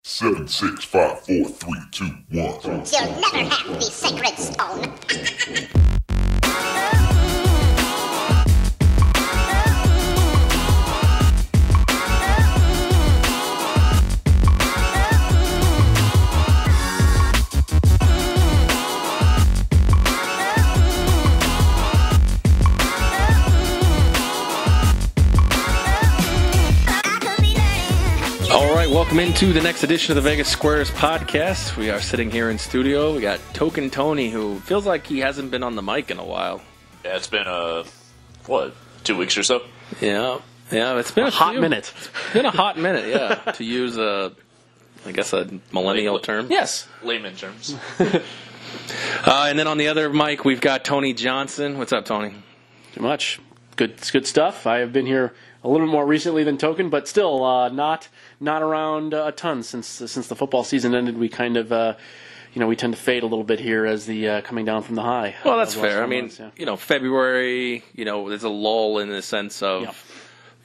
7, 6, 5, 4, 3, 2, 1. You'll never have the sacred stone. Welcome into the next edition of the Vegas Squares podcast. We are sitting here in studio. We got Token Tony, who feels like he hasn't been on the mic in a while. Yeah, it's been 2 weeks or so. Yeah, it's been a hot minute. It's been a hot minute, yeah, to use a millennial term. Yes, layman terms. And then on the other mic, we've got Tony Johnson. What's up, Tony? Too much. Good stuff. I have been here a little bit more recently than Token, but still not around a ton since the football season ended. We kind of we tend to fade a little bit here as the coming down from the high. Well, that's fair. I mean, February, there's a lull in the sense of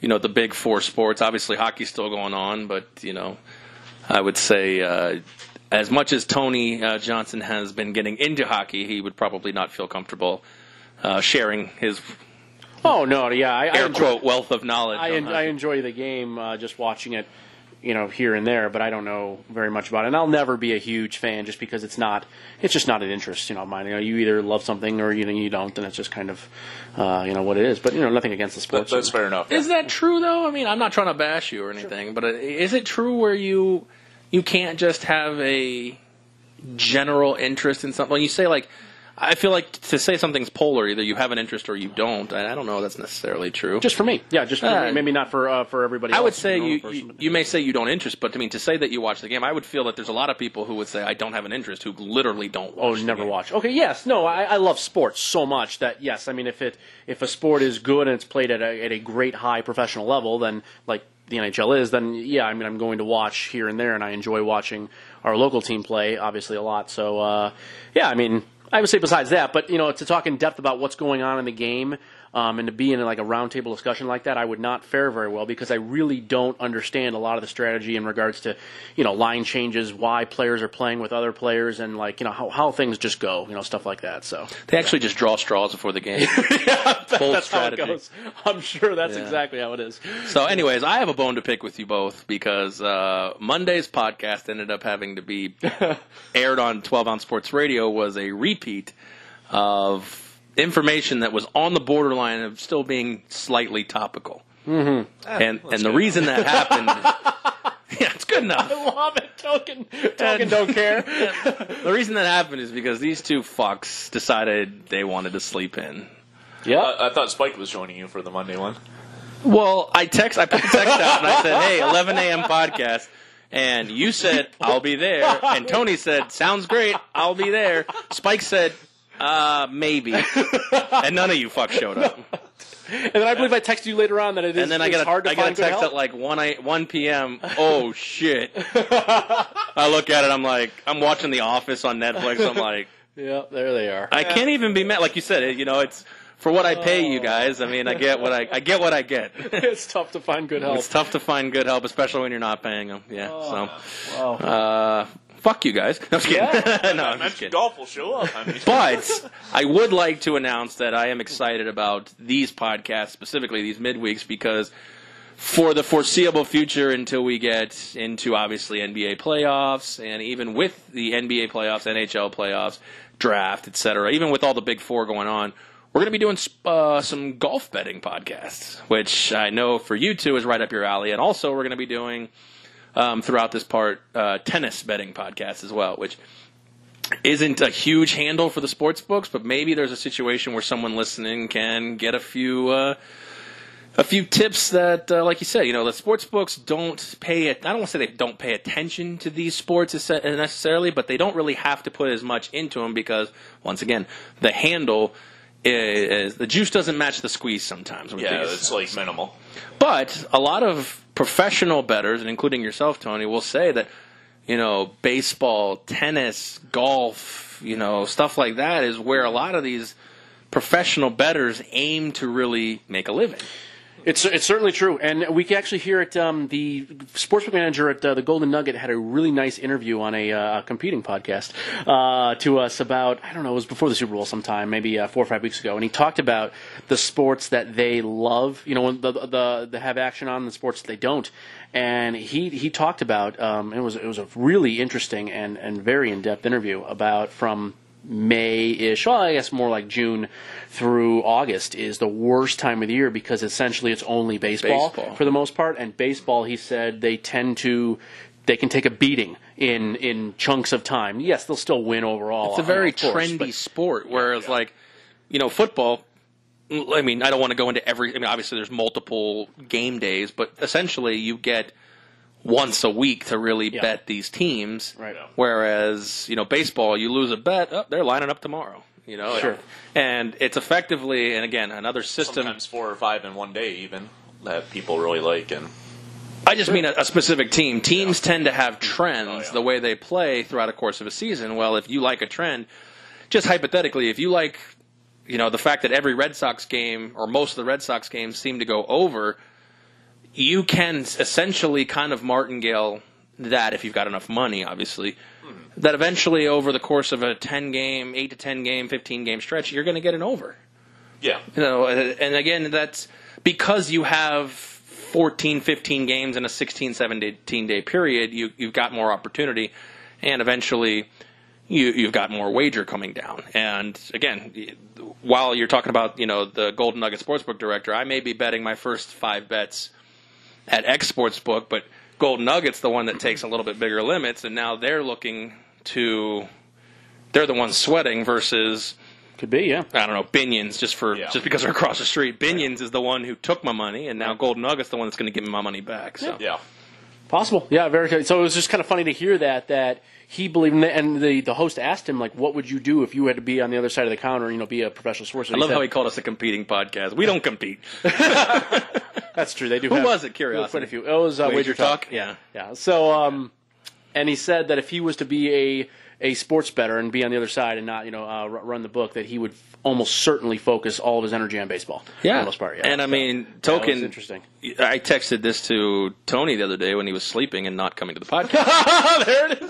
the big four sports. Obviously, hockey's still going on, but I would say as much as Tony Johnson has been getting into hockey, he would probably not feel comfortable sharing his. Oh no, yeah, I quote wealth of knowledge. I enjoy the game, just watching it, here and there, but I don't know very much about it. And I'll never be a huge fan just because it's just not an interest, of mine. You either love something or you don't, and it's just kind of, what it is. But nothing against the sports. That's fair enough. Is that true though? I mean, I'm not trying to bash you or anything, but is it true where you can't just have a general interest in something? When you say I feel like to say something's polar, either you have an interest or you don't. And I don't know if that's necessarily true. Just for me. Yeah, just for me. Maybe not for everybody else. I would say you may say you don't interest, but to say that you watch the game, I would feel that there's a lot of people who would say I don't have an interest who literally don't watch never watch. Okay, yes. No, I love sports so much that, yes, I mean, if a sport is good and it's played at a great high professional level, then like the NHL is, then yeah, I mean, I'm going to watch here and there, and I enjoy watching our local team play, obviously, a lot. So, yeah, I mean, I would say besides that, but to talk in depth about what's going on in the game and to be in a roundtable discussion like that, I would not fare very well because I really don't understand a lot of the strategy in regards to line changes, why players are playing with other players, and how things just go, stuff like that. So they actually just draw straws before the game. That's strategy. How it goes. I'm sure that's exactly how it is. So, anyways, I have a bone to pick with you both because Monday's podcast ended up having to be aired on 12 Ounce Sports Radio was a repeat of information that was on the borderline of still being slightly topical. Mm-hmm. And the reason that happened... yeah, it's good enough. I love it. Token don't care. The reason that happened is because these two fucks decided they wanted to sleep in. Yeah, I thought Spike was joining you for the Monday one. Well, I put the text out and I said, hey, 11 a.m. podcast. And you said, I'll be there. And Tony said, sounds great, I'll be there. Spike said, maybe. And none of you fucks showed up. And then I believe I texted you later on that it is, and then I got a text at 1 p.m. Oh, shit. I look at it, I'm watching The Office on Netflix. I'm like... Yeah, there they are. I can't even be mad. Like you said, it's... For what I pay you guys, I mean, I get what I get. It's tough to find good help. It's tough to find good help, especially when you're not paying them. Yeah. Wow. Fuck you guys. No, I'm just kidding. Yeah. No, I'm just kidding. Golf will show up. But I would like to announce that I am excited about these podcasts, specifically these midweeks, because for the foreseeable future, until we get into obviously NBA playoffs, and even with the NBA playoffs, NHL playoffs, draft, etc., even with all the big four going on. We're going to be doing some golf betting podcasts, which I know for you two is right up your alley. And also we're going to be doing, throughout this part, tennis betting podcasts as well, which isn't a huge handle for the sports books, but maybe there's a situation where someone listening can get a few tips that, like you said, the sports books don't pay it. I don't want to say they don't pay attention to these sports necessarily, but they don't really have to put as much into them because, once again, the handle is the juice doesn't match the squeeze sometimes. Yeah, it's minimal. But a lot of professional bettors, and including yourself, Tony, will say that, baseball, tennis, golf, stuff like that is where a lot of these professional bettors aim to really make a living. It's certainly true, and we can actually hear it. The sportsbook manager at the Golden Nugget had a really nice interview on a competing podcast to us about, I don't know, it was before the Super Bowl sometime, maybe 4 or 5 weeks ago, and he talked about the sports that they love, when the have action on, the sports that they don't, and he talked about it was a really interesting and very in-depth interview about from May-ish, well, I guess more like June through August is the worst time of the year because essentially it's only baseball for the most part. And baseball, he said, they can take a beating in chunks of time. Yes, they'll still win overall. It's a very trendy sport, whereas football, I mean, I don't want to go into obviously there's multiple game days, but essentially you get once a week to really bet these teams. Right. Whereas, baseball, you lose a bet, they're lining up tomorrow. Sure. And it's effectively, and again, another system. Sometimes 4 or 5 in one day even that people really like. And I just mean a specific team. Teams tend to have trends the way they play throughout the course of a season. Well, if you like a trend, just hypothetically, if you like, the fact that every Red Sox game or most of the Red Sox games seem to go over, you can essentially kind of martingale that if you've got enough money, obviously, that eventually over the course of a 8 to 10 game, 15 game stretch, you're going to get an over. Yeah. And again, that's because you have 14, 15 games in a 16, 17-day period, you've got more opportunity, and eventually you've got more wager coming down. And again, while you're talking about, the Golden Nugget Sportsbook Director, I may be betting my first 5 bets at X Sportsbook, but Golden Nugget's the one that takes a little bit bigger limits, and now they're the ones sweating versus could be, yeah. I don't know, Binion's just because they're across the street. Binion's is the one who took my money, and now Golden Nugget's the one that's going to give me my money back. So. Yeah. Possible. Yeah, very good. So it was just kind of funny to hear that he believed in it, and the host asked him, what would you do if you had to be on the other side of the counter, be a professional sports? I love how he called us a competing podcast. We don't compete. That's true. They do. Who was it? Curiosity. Quite a few. It was Wager Talk. Yeah. So, and he said that if he was to be a sports bettor and be on the other side and not, run the book, that he would almost certainly focus all of his energy on baseball. Yeah. For the most part. Yeah. And I mean, Token. That was interesting. I texted this to Tony the other day when he was sleeping and not coming to the podcast. There it is.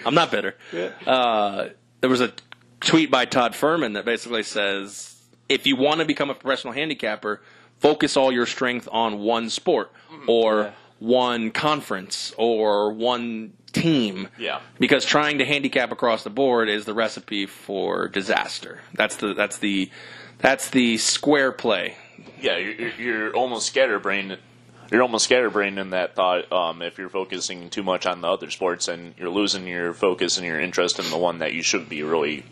I'm not bitter. Yeah. There was a tweet by Todd Furman that basically says, if you want to become a professional handicapper, focus all your strength on one sport or one conference or one team. Yeah. Because trying to handicap across the board is the recipe for disaster. That's the square play. Yeah, you're almost scatterbrained. You're almost scatterbrained in that thought. If you're focusing too much on the other sports, and you're losing your focus and your interest in the one that you should be really.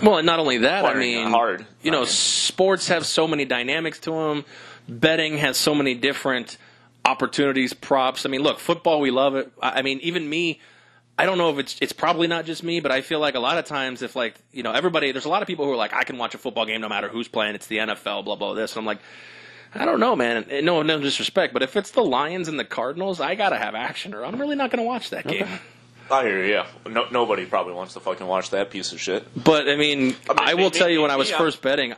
Well, and not only that, hard. Sports have so many dynamics to them. Betting has so many different opportunities, props. I mean, look, football, we love it. I mean, even me, I don't know if it's probably not just me, but I feel like a lot of times if everybody, there's a lot of people who are like, I can watch a football game no matter who's playing. It's the NFL, blah, blah, this. And I'm like, I don't know, man. No disrespect, but if it's the Lions and the Cardinals, I got to have action or I'm really not going to watch that game. I hear you, yeah. Nobody probably wants to fucking watch that piece of shit. But, I will tell you when I was first betting,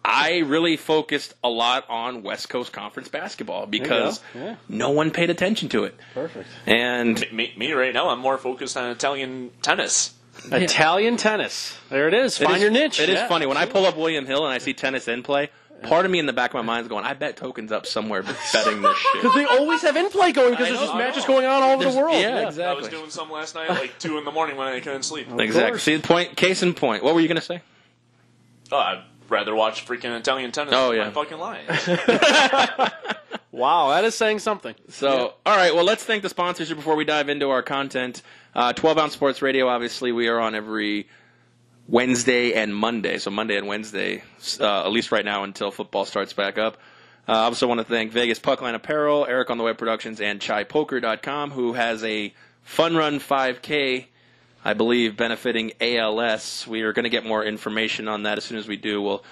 I really focused a lot on West Coast Conference basketball because no one paid attention to it. Perfect. And me right now, I'm more focused on Italian tennis. Italian tennis. There it is. Find your niche. It is funny. When I pull up William Hill and I see tennis in play, part of me in the back of my mind is going, I bet Token's up somewhere betting this shit. Because they always have in-play going because there's just matches going on all over the world. Yeah, exactly. I was doing some last night at 2 in the morning when I couldn't sleep. Exactly. See, case in point. What were you going to say? I'd rather watch freaking Italian tennis than my fucking Lions. Wow, that is saying something. So, all right, well, let's thank the sponsors here before we dive into our content. 12-Ounce Sports Radio, obviously, we are on every Wednesday and Monday. So Monday and Wednesday, at least right now until football starts back up. I also want to thank Vegas Puckline Apparel, Eric on the Web Productions, and ChaiPoker.com, who has a Fun Run 5K, I believe, benefiting ALS. We are going to get more information on that as soon as we do. We'll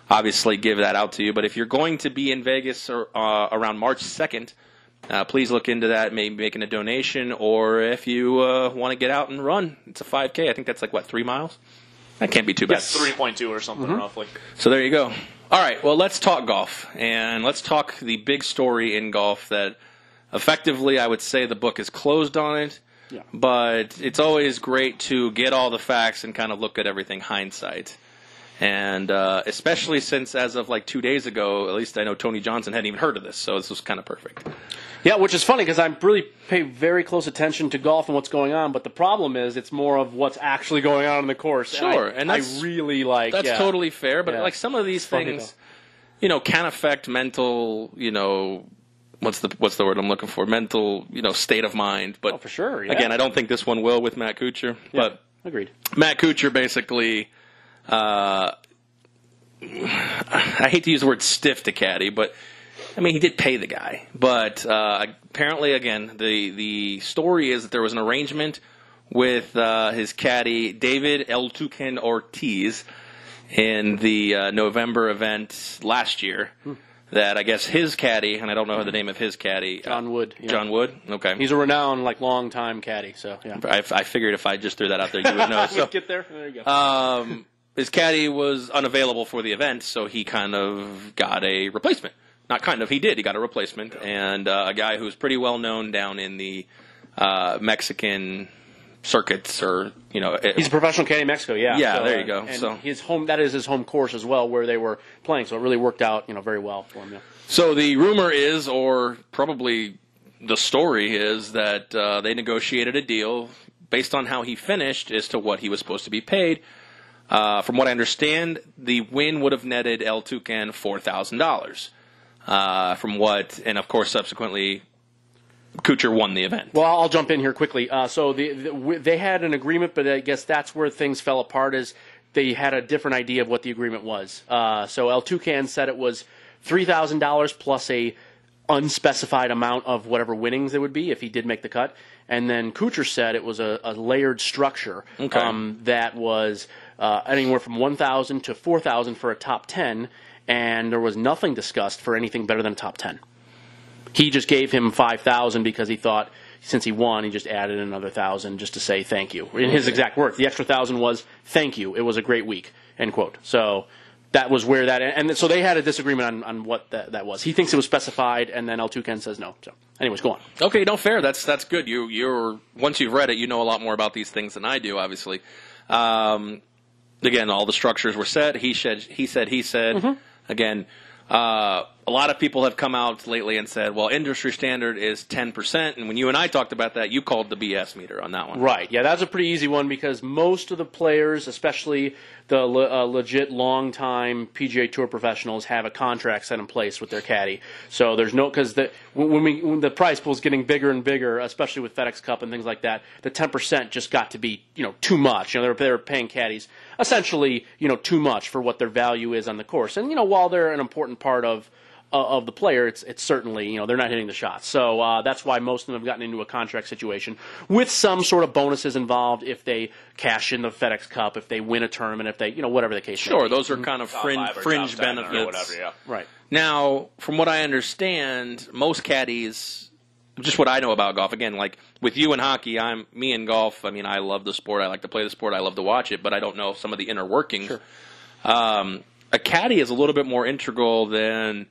obviously give that out to you. But if you're going to be in Vegas around March 2nd, please look into that, maybe making a donation, or if you want to get out and run, it's a 5K. I think that's 3 miles? That can't be too bad. Yes, 3.2 or something roughly. So there you go. All right, well, let's talk golf. And let's talk the big story in golf that effectively I would say the book is closed on it. Yeah. But it's always great to get all the facts and kind of look at everything hindsight. And especially since as of like 2 days ago, at least I know Tony Johnson hadn't even heard of this. So this was kind of perfect. Yeah, which is funny because I really pay very close attention to golf and what's going on. But the problem is it's more of what's actually going on in the course. Sure. And I really like that's totally fair. But like some of these things, can affect mental, what's the word I'm looking for? Mental, state of mind. But for sure. Yeah. Again, I don't think this one will with Matt Kuchar. Yeah, but agreed. Matt Kuchar basically, I hate to use the word stiff to caddy, but I mean he did pay the guy. But apparently, again, the story is that there was an arrangement with his caddy David El Tucan Ortiz in the November event last year. That I guess his caddy, and I don't know the name of his caddy. John Wood. Yeah. John Wood? Okay. He's a renowned, long-time caddy, so, yeah. I figured if I just threw that out there, you would know. So, get there. There you go. His caddy was unavailable for the event, so he kind of got a replacement. Not kind of, he did. He got a replacement. And a guy who's pretty well known down in the Mexican circuits, or he's a professional caddy in Mexico. Yeah. Yeah, so, there you go. And so his home, that is his home course as well, where they were playing. So it really worked out, very well for him. Yeah. So the rumor is, or probably the story is, that they negotiated a deal based on how he finished as to what he was supposed to be paid. From what I understand, the win would have netted El Tucan $4,000. And of course, subsequently, Kuchar won the event. Well, I'll jump in here quickly. So they had an agreement, but I guess that's where things fell apart. Is they had a different idea of what the agreement was. So El Tucan said it was $3,000 plus a unspecified amount of whatever winnings it would be if he did make the cut. And then Kuchar said it was a layered structure that was anywhere from $1,000 to $4,000 for a top 10, and there was nothing discussed for anything better than a top 10. He just gave him $5,000 because he thought since he won, he just added another $1,000 just to say thank you. In his exact words, the extra $1,000 was thank you. It was a great week. End quote. So that was where that, and so they had a disagreement on what that was. He thinks it was specified, and then El Tucan says no. So, anyways, go on. Okay, no, fair. That's good. You're once you've read it, you know a lot more about these things than I do. Obviously, again, all the structures were set. He said. Mm-hmm. Again, a lot of people have come out lately and said, well, industry standard is 10%, and when you and I talked about that, you called the BS meter on that one. Right, yeah, that's a pretty easy one because most of the players, especially the legit long-time PGA Tour professionals, have a contract set in place with their caddy. So there's no, because when the prize pool is getting bigger and bigger, especially with FedEx Cup and things like that, the 10% just got to be, too much. They're paying caddies essentially, too much for what their value is on the course. And, while they're an important part of the player, it's certainly, they're not hitting the shots. So that's why most of them have gotten into a contract situation with some sort of bonuses involved if they cash in the FedEx Cup, if they win a tournament, if they, whatever the case may be. Sure, those are kind of fringe benefits. Or whatever, yeah. Right. Now, from what I understand, most caddies, just what I know about golf, again, like with you in hockey, me in golf, I mean, I love the sport, I like to play the sport, I love to watch it, but I don't know some of the inner workings. Sure. A caddy is a little bit more integral than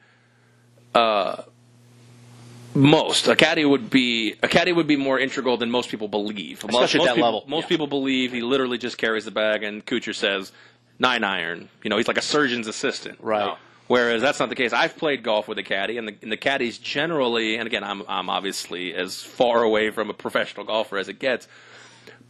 most. A caddy would be more integral than most people believe. Especially at that level. Most people believe he literally just carries the bag, and Kuchar says 9-iron. He's like a surgeon's assistant. Right. Whereas that's not the case. I've played golf with a caddy, and the caddies generally, and again, I'm obviously as far away from a professional golfer as it gets,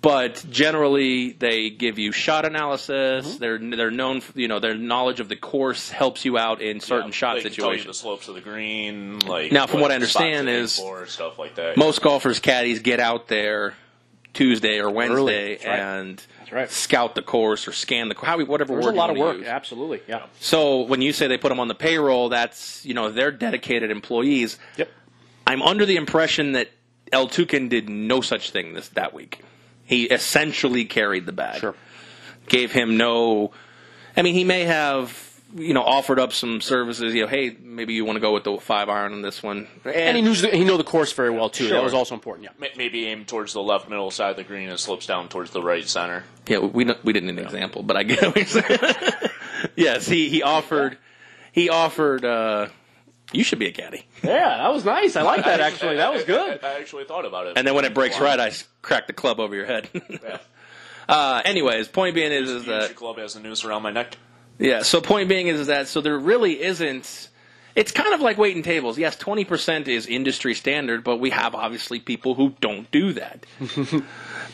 but generally they give you shot analysis. Mm-hmm. They're known for, their knowledge of the course helps you out in certain shot situations. Tell you the slopes of the green. Now, from what I understand is stuff like that. Most golfers' caddies get out there Tuesday or Wednesday and scout the course or scan the course, whatever There's word a lot of work, use. absolutely, yeah. So when you say they put them on the payroll, that's, they're dedicated employees. Yep. I'm under the impression that El Tucan did no such thing that week. He essentially carried the bag. Sure. Gave him no... I mean, he may have offered up some services. Hey, maybe you want to go with the 5-iron on this one, and he knew the course very well too. Sure. That was also important. Yeah, Maybe aim towards the left middle side of the green and slips down towards the right center. Yeah, we didn't need an example, but I get what you're saying. Yes, he offered. You should be a caddy. Yeah, that was nice. I like that actually. That was good. I actually thought about it. And then when it breaks right, I crack the club over your head. Anyways, point being is that the club has a noose around my neck. Yeah. So point being is that there really isn't. It's kind of like waiting tables. Yes, 20% is industry standard, but we have obviously people who don't do that.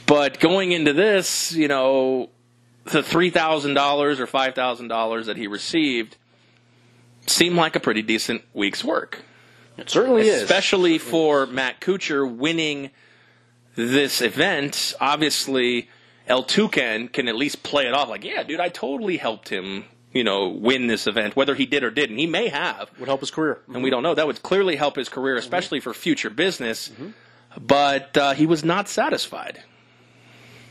But going into this, the $3,000 or $5,000 that he received seemed like a pretty decent week's work. It certainly is. Especially for Matt Kuchar winning this event. Obviously, El Toucan can at least play it off like, yeah, dude, I totally helped him, win this event, whether he did or didn't. He may have. Would help his career. And we don't know. That would clearly help his career, especially for future business. But he was not satisfied.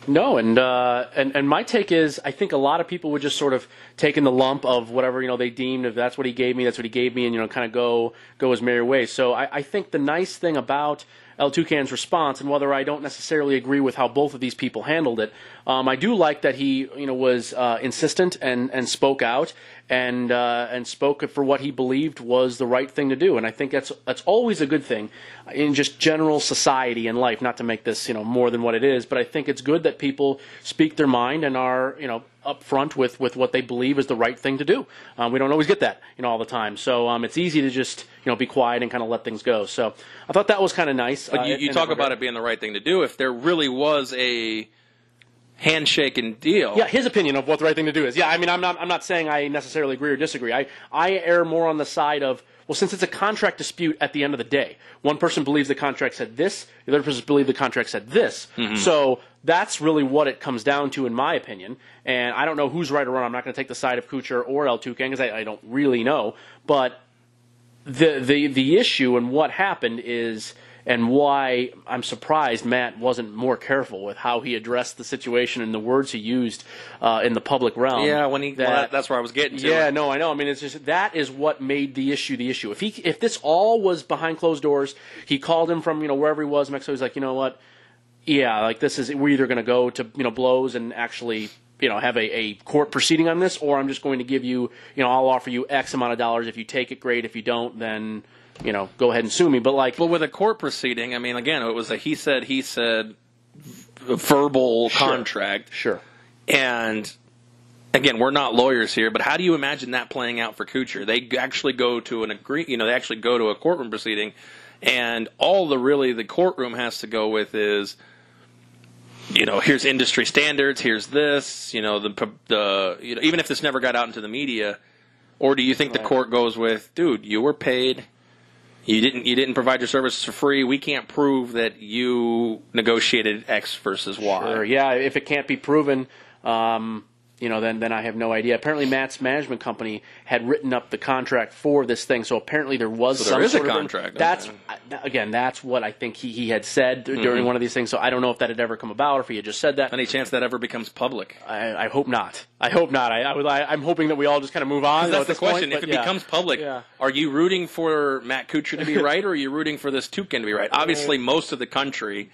No, and my take is I think a lot of people would just sort of take in the lump of whatever they deemed, if that's what he gave me, that's what he gave me, and kind of go his merry way. So I think the nice thing about El Toucan's response, and whether I don't necessarily agree with how both of these people handled it, I do like that he was insistent and spoke out and spoke for what he believed was the right thing to do. And I think that's always a good thing in just general society and life. Not to make this more than what it is, but I think it's good that people speak their mind and are upfront with what they believe is the right thing to do. We don't always get that all the time, so it's easy to just be quiet and kind of let things go. So I thought that was kind of nice. But you talk about it being the right thing to do. If there really was a handshake and deal. Yeah, his opinion of what the right thing to do is. Yeah, I mean, I'm not saying I necessarily agree or disagree. I err more on the side of, well, since it's a contract dispute at the end of the day, one person believes the contract said this, the other person believes the contract said this. So that's really what it comes down to, in my opinion. And I don't know who's right or wrong. I'm not going to take the side of Kuchar or El Toucan because I don't really know. But the issue and what happened is, and why I'm surprised Matt wasn't more careful with how he addressed the situation and the words he used in the public realm. Yeah, that's where I was getting to. Yeah, no, I know. I mean, it's just that is what made the issue the issue. If this all was behind closed doors, he called him from wherever he was in Mexico. He's like, you know what? Yeah, like we're either going to go to blows and actually have a court proceeding on this, or I'm just going to give you I'll offer you X amount of dollars. If you take it, great. If you don't, then go ahead and sue me. But with a court proceeding, I mean, again, it was a he said verbal contract. Sure. And again, we're not lawyers here, but how do you imagine that playing out for Kuchar? They actually go to they actually go to a courtroom proceeding, and all the courtroom has to go with is, here's industry standards, here's this, even if this never got out into the media, or do you think the court goes with, dude, you were paid. You didn't provide your services for free. We can't prove that you negotiated X versus Y. Sure. Yeah, if it can't be proven, then I have no idea. Apparently, Matt's management company had written up the contract for this thing, so apparently there was some sort of contract. That's what I think he had said during one of these things. So I don't know if that had ever come about, or if he had just said that. Any chance that ever becomes public? I hope not. I hope not. I'm hoping that we all just kind of move on. That's the question. If it becomes public, are you rooting for Matt Kuchar to be right, or are you rooting for this Toucan to be right? Obviously, most of the country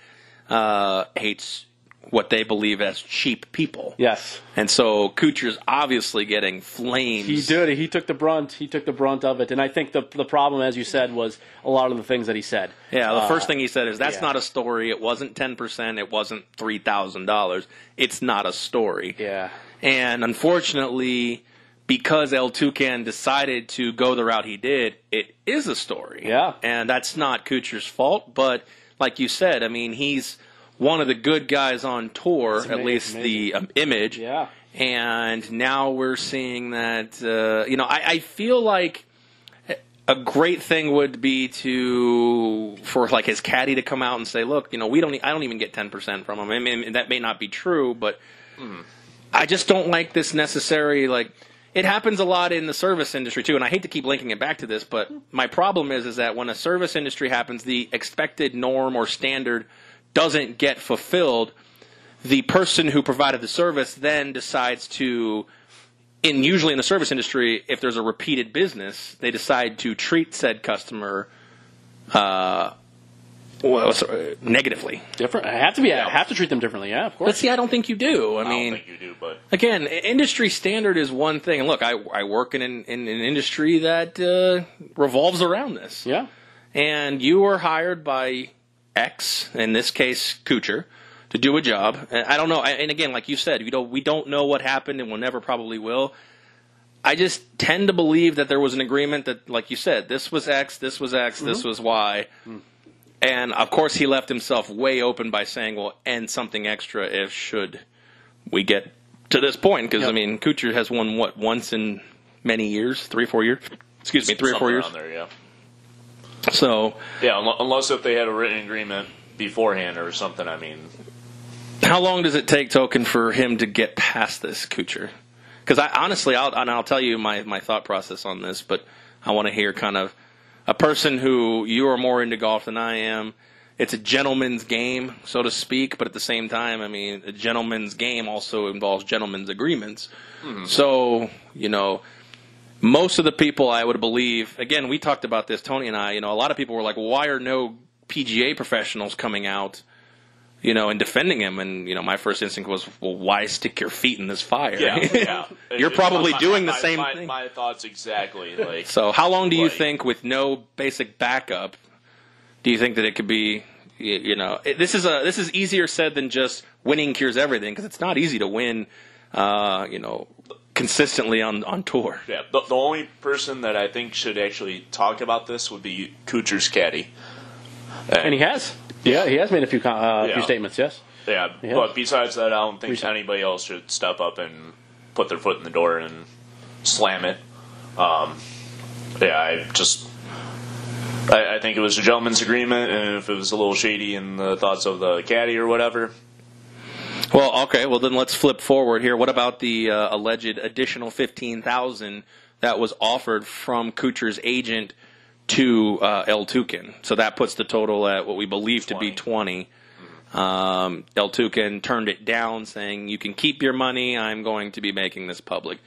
hates what they believe as cheap people. Yes. And so Kuchar's obviously getting flames. He did. He took the brunt. He took the brunt of it. And I think the problem, as you said, was a lot of the things that he said. Yeah, the first thing he said is, that's not a story. It wasn't 10%. It wasn't $3,000. It's not a story. Yeah. And unfortunately, because El Toucan decided to go the route he did, it is a story. Yeah. And that's not Kuchar's fault. But like you said, I mean, he's one of the good guys on tour, at least the image. Yeah. And now we're seeing that, I feel like a great thing would be for his caddy to come out and say, look, I don't even get 10% from him. I mean, that may not be true, but I just don't like this necessary, it happens a lot in the service industry too, and I hate to keep linking it back to this, but my problem is that when a service industry happens, the expected norm or standard doesn't get fulfilled. The person who provided the service then decides to usually in the service industry, if there's a repeated business, they decide to treat said customer negatively. Different. I have to treat them differently. Yeah, of course. But see, I don't think you do. I don't think you do, but again, industry standard is one thing. And look, I work in an industry that revolves around this. Yeah. And you were hired by X, in this case, Kuchar, to do a job. And I don't know. And again, like you said, we don't know what happened, and we'll never probably will. I just tend to believe that there was an agreement that, like you said, this was X, this was X, this was Y. And, of course, he left himself way open by saying, well, and something extra if should we get to this point. Because, I mean, Kuchar has won, once in many years? 3 or 4 years? Excuse me, 3 or 4 years? There, yeah. So, yeah, unless if they had a written agreement beforehand or something, I mean. How long does it take, Token, for him to get past this, Kuchar? Because honestly, I'll tell you my thought process on this, but I want to hear kind of a person who you are more into golf than I am. It's a gentleman's game, so to speak, but at the same time, I mean, a gentleman's game also involves gentlemen's agreements. So, most of the people I would believe, again, we talked about this, Tony and I, a lot of people were like, well, why are no PGA professionals coming out, and defending him? And, my first instinct was, well, why stick your feet in this fire? Yeah. You're probably doing the same thing. My thoughts exactly. Like, so how long do you think, with no basic backup, do you think that it could be, this is easier said than just winning cures everything, because it's not easy to win, consistently on tour. Yeah, the only person that I think should actually talk about this would be Kuchar's caddy. And he has. Yeah, he has made a few statements, yes. Yeah, but besides that, I don't think anybody else should step up and put their foot in the door and slam it. I think it was a gentleman's agreement, and if it was a little shady in the thoughts of the caddy or whatever. Well, okay, then let's flip forward here. What about the alleged additional $15,000 that was offered from Kuchar's agent to El Tucan? So that puts the total at what we believe to be 20. El Tucan turned it down, saying, you can keep your money, I'm going to be making this public.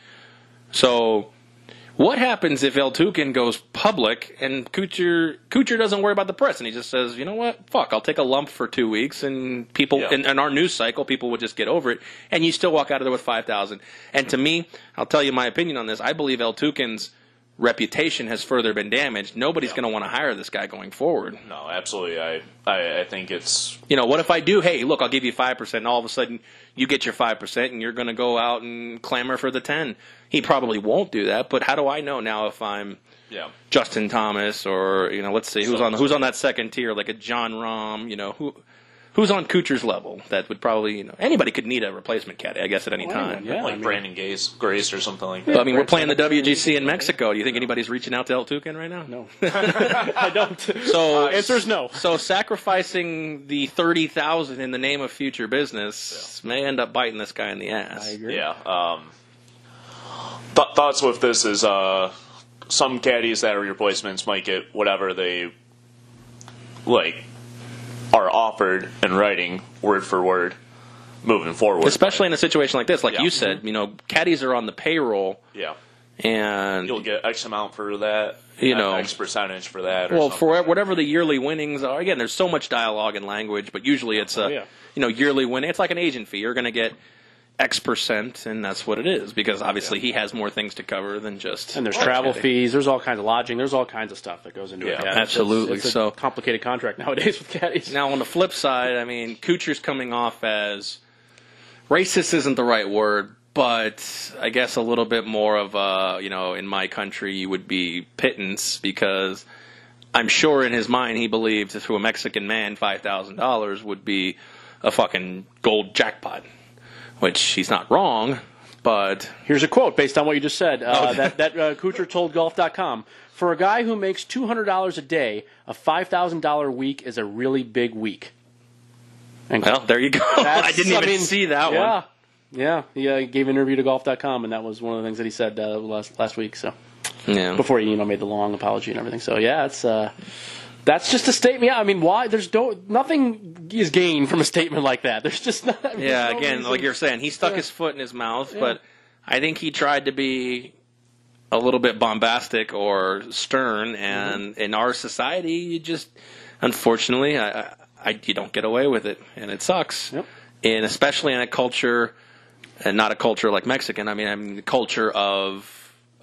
So what happens if El Tucan goes public and Kuchar doesn't worry about the press, and he just says, you know what, fuck, I'll take a lump for 2 weeks, and people in our news cycle, people would just get over it, and you still walk out of there with $5,000. And to me, I'll tell you my opinion on this, I believe El Tucan's reputation has further been damaged. Nobody's going to want to hire this guy going forward. No, absolutely. I think it's... what if I do, hey, look, I'll give you 5%, and all of a sudden you get your 5%, and you're going to go out and clamor for the 10. He probably won't do that, but how do I know now if I'm Justin Thomas or, let's see, who's on that second tier, like a John Rahm, who's on Kuchar's level that would probably, anybody could need a replacement caddy, I guess, at any time. Yeah, Brandon Grace or something like that. But, we're playing the WGC in Mexico. Do you think anybody's reaching out to El Tucan right now? No. I don't. So answer's no. So sacrificing the $30,000 in the name of future business may end up biting this guy in the ass. I agree. Yeah. Thoughts with this is some caddies that are replacements might get whatever they are offered in writing, word for word, moving forward. Especially in a situation like this, like you said, caddies are on the payroll. Yeah. And you'll get X amount for that, X percentage for that. Well, for whatever the yearly winnings are. Again, there's so much dialogue and language, but usually it's yearly winning. It's like an agent fee. You're going to get X%, and that's what it is, because obviously he has more things to cover than just... And there's travel fees, there's all kinds of lodging, there's all kinds of stuff that goes into it. Yeah, absolutely. It's a complicated contract nowadays with caddies. Now, on the flip side, Kuchar's coming off as... Racist isn't the right word, but I guess a little bit more of in my country you would be pittance, because I'm sure in his mind he believed to a Mexican man $5,000 would be a fucking gold jackpot. Which he's not wrong, but... Here's a quote based on what you just said. That Kuchar told Golf.com, for a guy who makes $200 a day, a $5,000 week is a really big week. And well, there you go. I didn't even see that one. Yeah, he gave an interview to Golf.com, and that was one of the things that he said last week. So before he made the long apology and everything. So yeah, it's... That's just a statement. Yeah, why? There's nothing is gained from a statement like that. There's just not. Again, like you're saying, he stuck his foot in his mouth, but I think he tried to be a little bit bombastic or stern, and in our society, you just, unfortunately, you don't get away with it, and it sucks. Yep. And especially in a culture, and not a culture like Mexican. I mean the culture of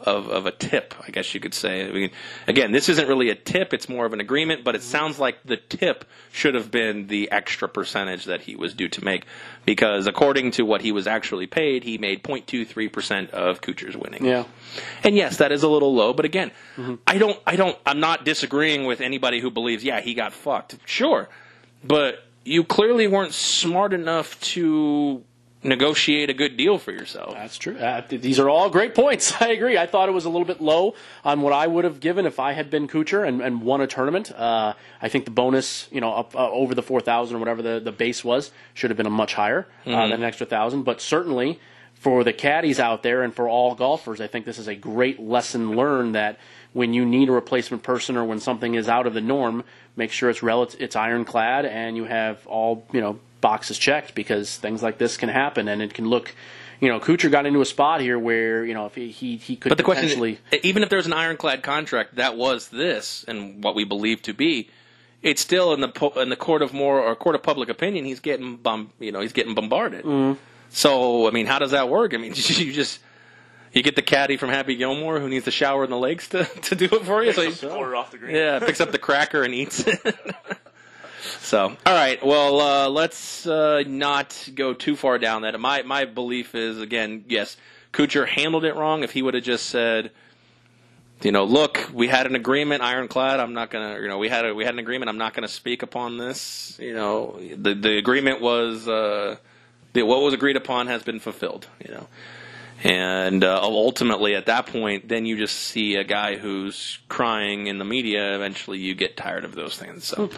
a tip, I guess you could say. I mean, again, this isn't really a tip; it's more of an agreement. But it sounds like the tip should have been the extra percentage that he was due to make, because according to what he was actually paid, he made 0.23% of Kuchar's winning. Yeah. And yes, that is a little low. But again, I'm not disagreeing with anybody who believes, yeah, he got fucked. Sure, but you clearly weren't smart enough to negotiate a good deal for yourself. That's true. These are all great points. I agree. I thought it was a little bit low on what I would have given if I had been Kuchar and won a tournament. I think the bonus, up over the 4,000 or whatever the base was, should have been a much higher than an extra 1,000. But certainly for the caddies out there and for all golfers, I think this is a great lesson learned that when you need a replacement person or when something is out of the norm, make sure it's ironclad and you have all boxes checked, because things like this can happen and it can look. Kuchar got into a spot here where if he could. But the question is, even if there's an ironclad contract that was this and what we believe to be, it's still in the court of court of public opinion. He's getting he's getting bombarded. Mm. So I mean, how does that work? I mean, you get the caddy from Happy Gilmore who needs to shower in the lakes to do it for you. So quarter off the green. Yeah, picks up the cracker and eats it. So, all right. Well, let's not go too far down that. My belief is, again, yes, Kuchar handled it wrong. If he would have just said, look, we had an agreement, ironclad. I'm not gonna, we had an agreement. I'm not gonna speak upon this. The agreement was what was agreed upon has been fulfilled. And ultimately, at that point, then you just see a guy who's crying in the media. Eventually, you get tired of those things. So,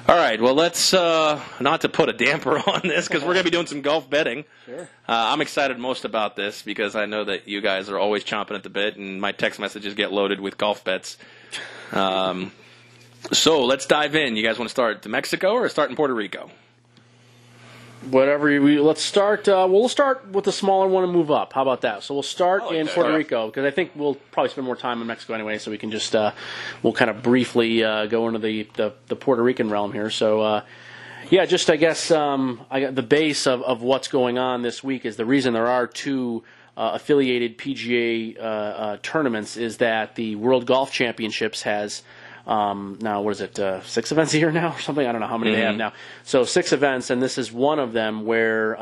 all right. Well, let's not to put a damper on this, because we're going to be doing some golf betting. Sure. I'm excited most about this because I know that you guys are always chomping at the bit, and my text messages get loaded with golf bets. So let's dive in. You guys want to start to Mexico or start in Puerto Rico? Let's start. We'll start with the smaller one and move up. How about that? So we'll start in Puerto Rico, because I think we'll probably spend more time in Mexico anyway. So we can just we'll kind of briefly go into the Puerto Rican realm here. So I guess I got the base of what's going on this week is the reason there are two affiliated PGA tournaments is that the World Golf Championships has. Now, what is it, 6 events a year now or something? I don't know how many they have now. So 6 events, and this is one of them where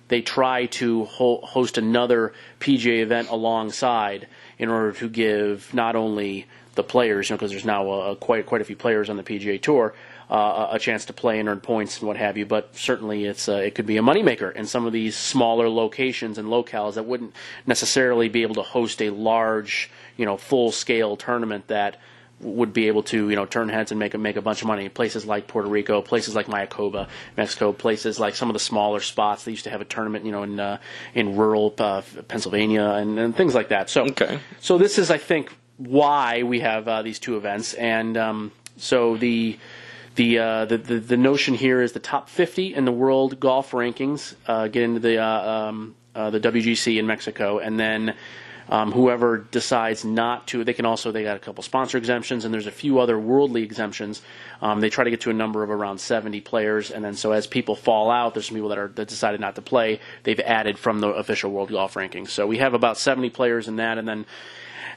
they try to host another PGA event alongside in order to give not only the players, because there's now quite a few players on the PGA Tour, a chance to play and earn points and what have you, but certainly it could be a moneymaker in some of these smaller locations and locales that wouldn't necessarily be able to host a large, full-scale tournament that would be able to, turn heads and make a bunch of money. Places like Puerto Rico, places like Mayacoba, Mexico, places like some of the smaller spots. They used to have a tournament, in rural Pennsylvania and things like that. So, So this is, I think, why we have these two events. And so the notion here is the top 50 in the world golf rankings get into the WGC in Mexico, and then. Whoever decides not to, they got a couple sponsor exemptions, and there's a few other worldly exemptions. They try to get to a number of around 70 players, and then so as people fall out, there's some people that decided not to play. They've added from the official world golf rankings. So we have about 70 players in that, and then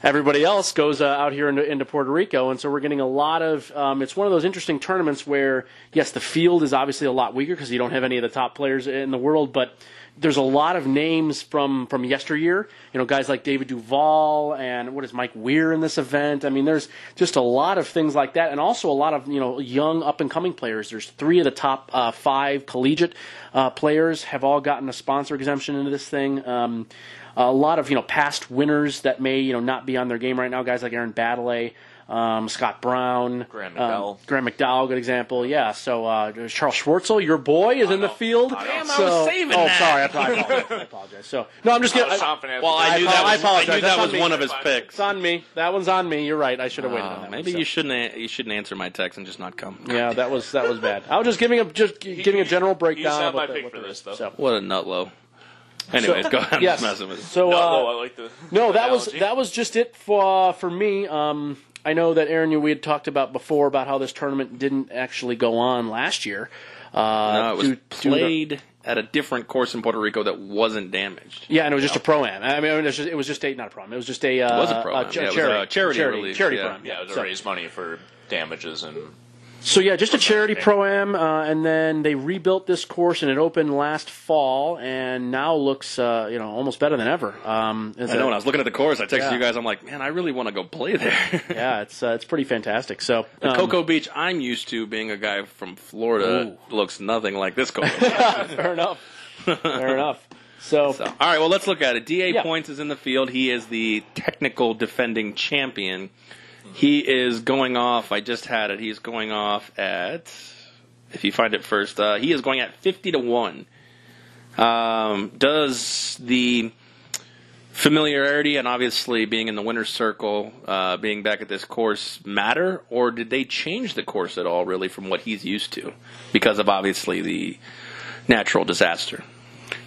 everybody else goes out here into Puerto Rico, and so we're getting a lot of. It's one of those interesting tournaments where, yes, the field is obviously a lot weaker because you don't have any of the top players in the world, but there's a lot of names from yesteryear, guys like David Duval and Mike Weir in this event. I mean, there's just a lot of things like that, and also a lot of young up and coming players. There's 3 of the top 5 collegiate players have all gotten a sponsor exemption into this thing. A lot of past winners that may not be on their game right now. Guys like Aaron Baddeley. Scott Brown, Graham McDowell, good example. Yeah, so Charles Schwartzel, your boy, is in the field. Damn, I was saving that. Oh, sorry, I apologize. So no, I'm just kidding. I knew that was one of his picks. It's on me. That one's on me. You're right. I should have waited on that. Maybe you shouldn't answer my text and just not come. Yeah, that was bad. I was just giving a general breakdown. He's not my pick for this, though. What a nutlow. Anyways, go ahead. I'm Yes. just messing with it. So, I like the analogy. that was just it for me. I know that Aaron, we had talked about before about how this tournament didn't actually go on last year. No, it was played at a different course in Puerto Rico that wasn't damaged. Yeah, and it was just a pro-am. I mean, it was just a, not a pro-am. It was just a, It was a pro-am. charity, It was a charity release, charity yeah. pro-am. Yeah, to raise money for damages and. So yeah, just a charity pro-am, and then they rebuilt this course, and it opened last fall, and now looks almost better than ever. I know. When I was looking at the course, I texted you guys. I'm like, man, I really want to go play there. Yeah, it's pretty fantastic. So the Cocoa Beach I'm used to, being a guy from Florida, looks nothing like this Cocoa Beach. Fair enough. Fair enough. So, all right, well, let's look at it. D.A. Yeah. Points is in the field. He is the technical defending champion. He is going off. I just had it. He's going off at, if you find it first, he is going at 50-1. Does the familiarity and obviously being in the winner's circle, being back at this course matter, or did they change the course at all, really, from what he's used to because of obviously the natural disaster?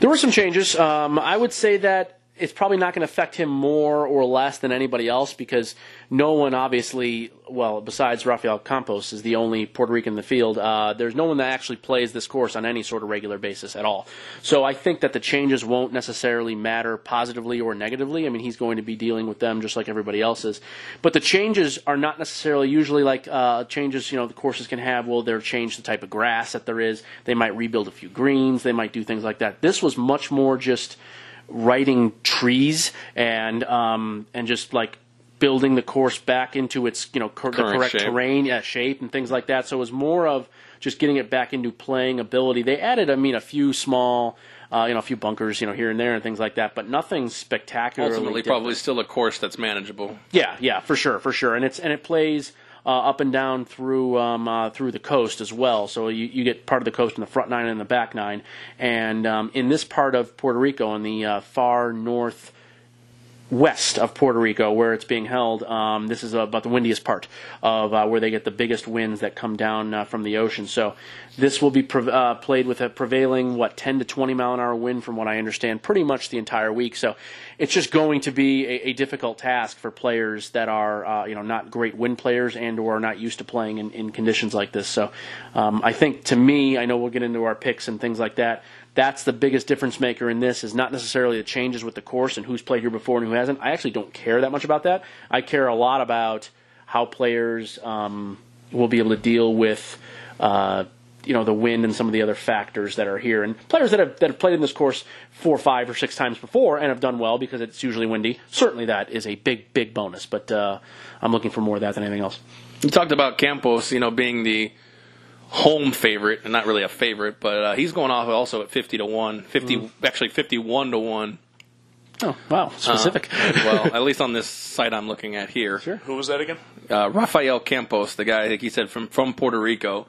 there were some changes. I would say that it's probably not going to affect him more or less than anybody else because no one obviously, well, besides Rafael Campos, is the only Puerto Rican in the field. There's no one that actually plays this course on any sort of regular basis at all. So I think that the changes won't necessarily matter positively or negatively. I mean, he's going to be dealing with them just like everybody else is. But the changes are not necessarily usually like changes, the courses can have. Well, they'll change the type of grass that there is. They might rebuild a few greens. They might do things like that. This was much more just righting trees and just like building the course back into its the correct shape. terrain, shape, and things like that. So it was more of just getting it back into playing ability. They added, a few small, a few bunkers, here and there and things like that, but nothing spectacularly. Ultimately, different. probably still a course that's manageable. Yeah, for sure, and it plays up and down through the coast as well. So you get part of the coast in the front nine and the back nine, and in this part of Puerto Rico, in the far northwest of Puerto Rico, where it's being held, this is about the windiest part of where they get the biggest winds that come down from the ocean. So this will be played with a prevailing 10 to 20 mile an hour wind, from what I understand, pretty much the entire week. So it's just going to be a difficult task for players that are not great wind players and or are not used to playing in conditions like this. So I think, to me, I know we'll get into our picks and things like that. That's the biggest difference maker in this, is not necessarily the changes with the course and who's played here before and who hasn't. I actually don't care that much about that. I care a lot about how players will be able to deal with the wind and some of the other factors that are here. And players that have played in this course 4, 5, or 6 times before and have done well because it's usually windy, certainly that is a big bonus. But I'm looking for more of that than anything else. You talked about Campos, being the home favorite, and not really a favorite, but he's going off also at 50-1, actually 51-1. Oh, wow, specific. Well, at least on this site I'm looking at here. Sure. Who was that again? Rafael Campos, the guy, I think he said from Puerto Rico.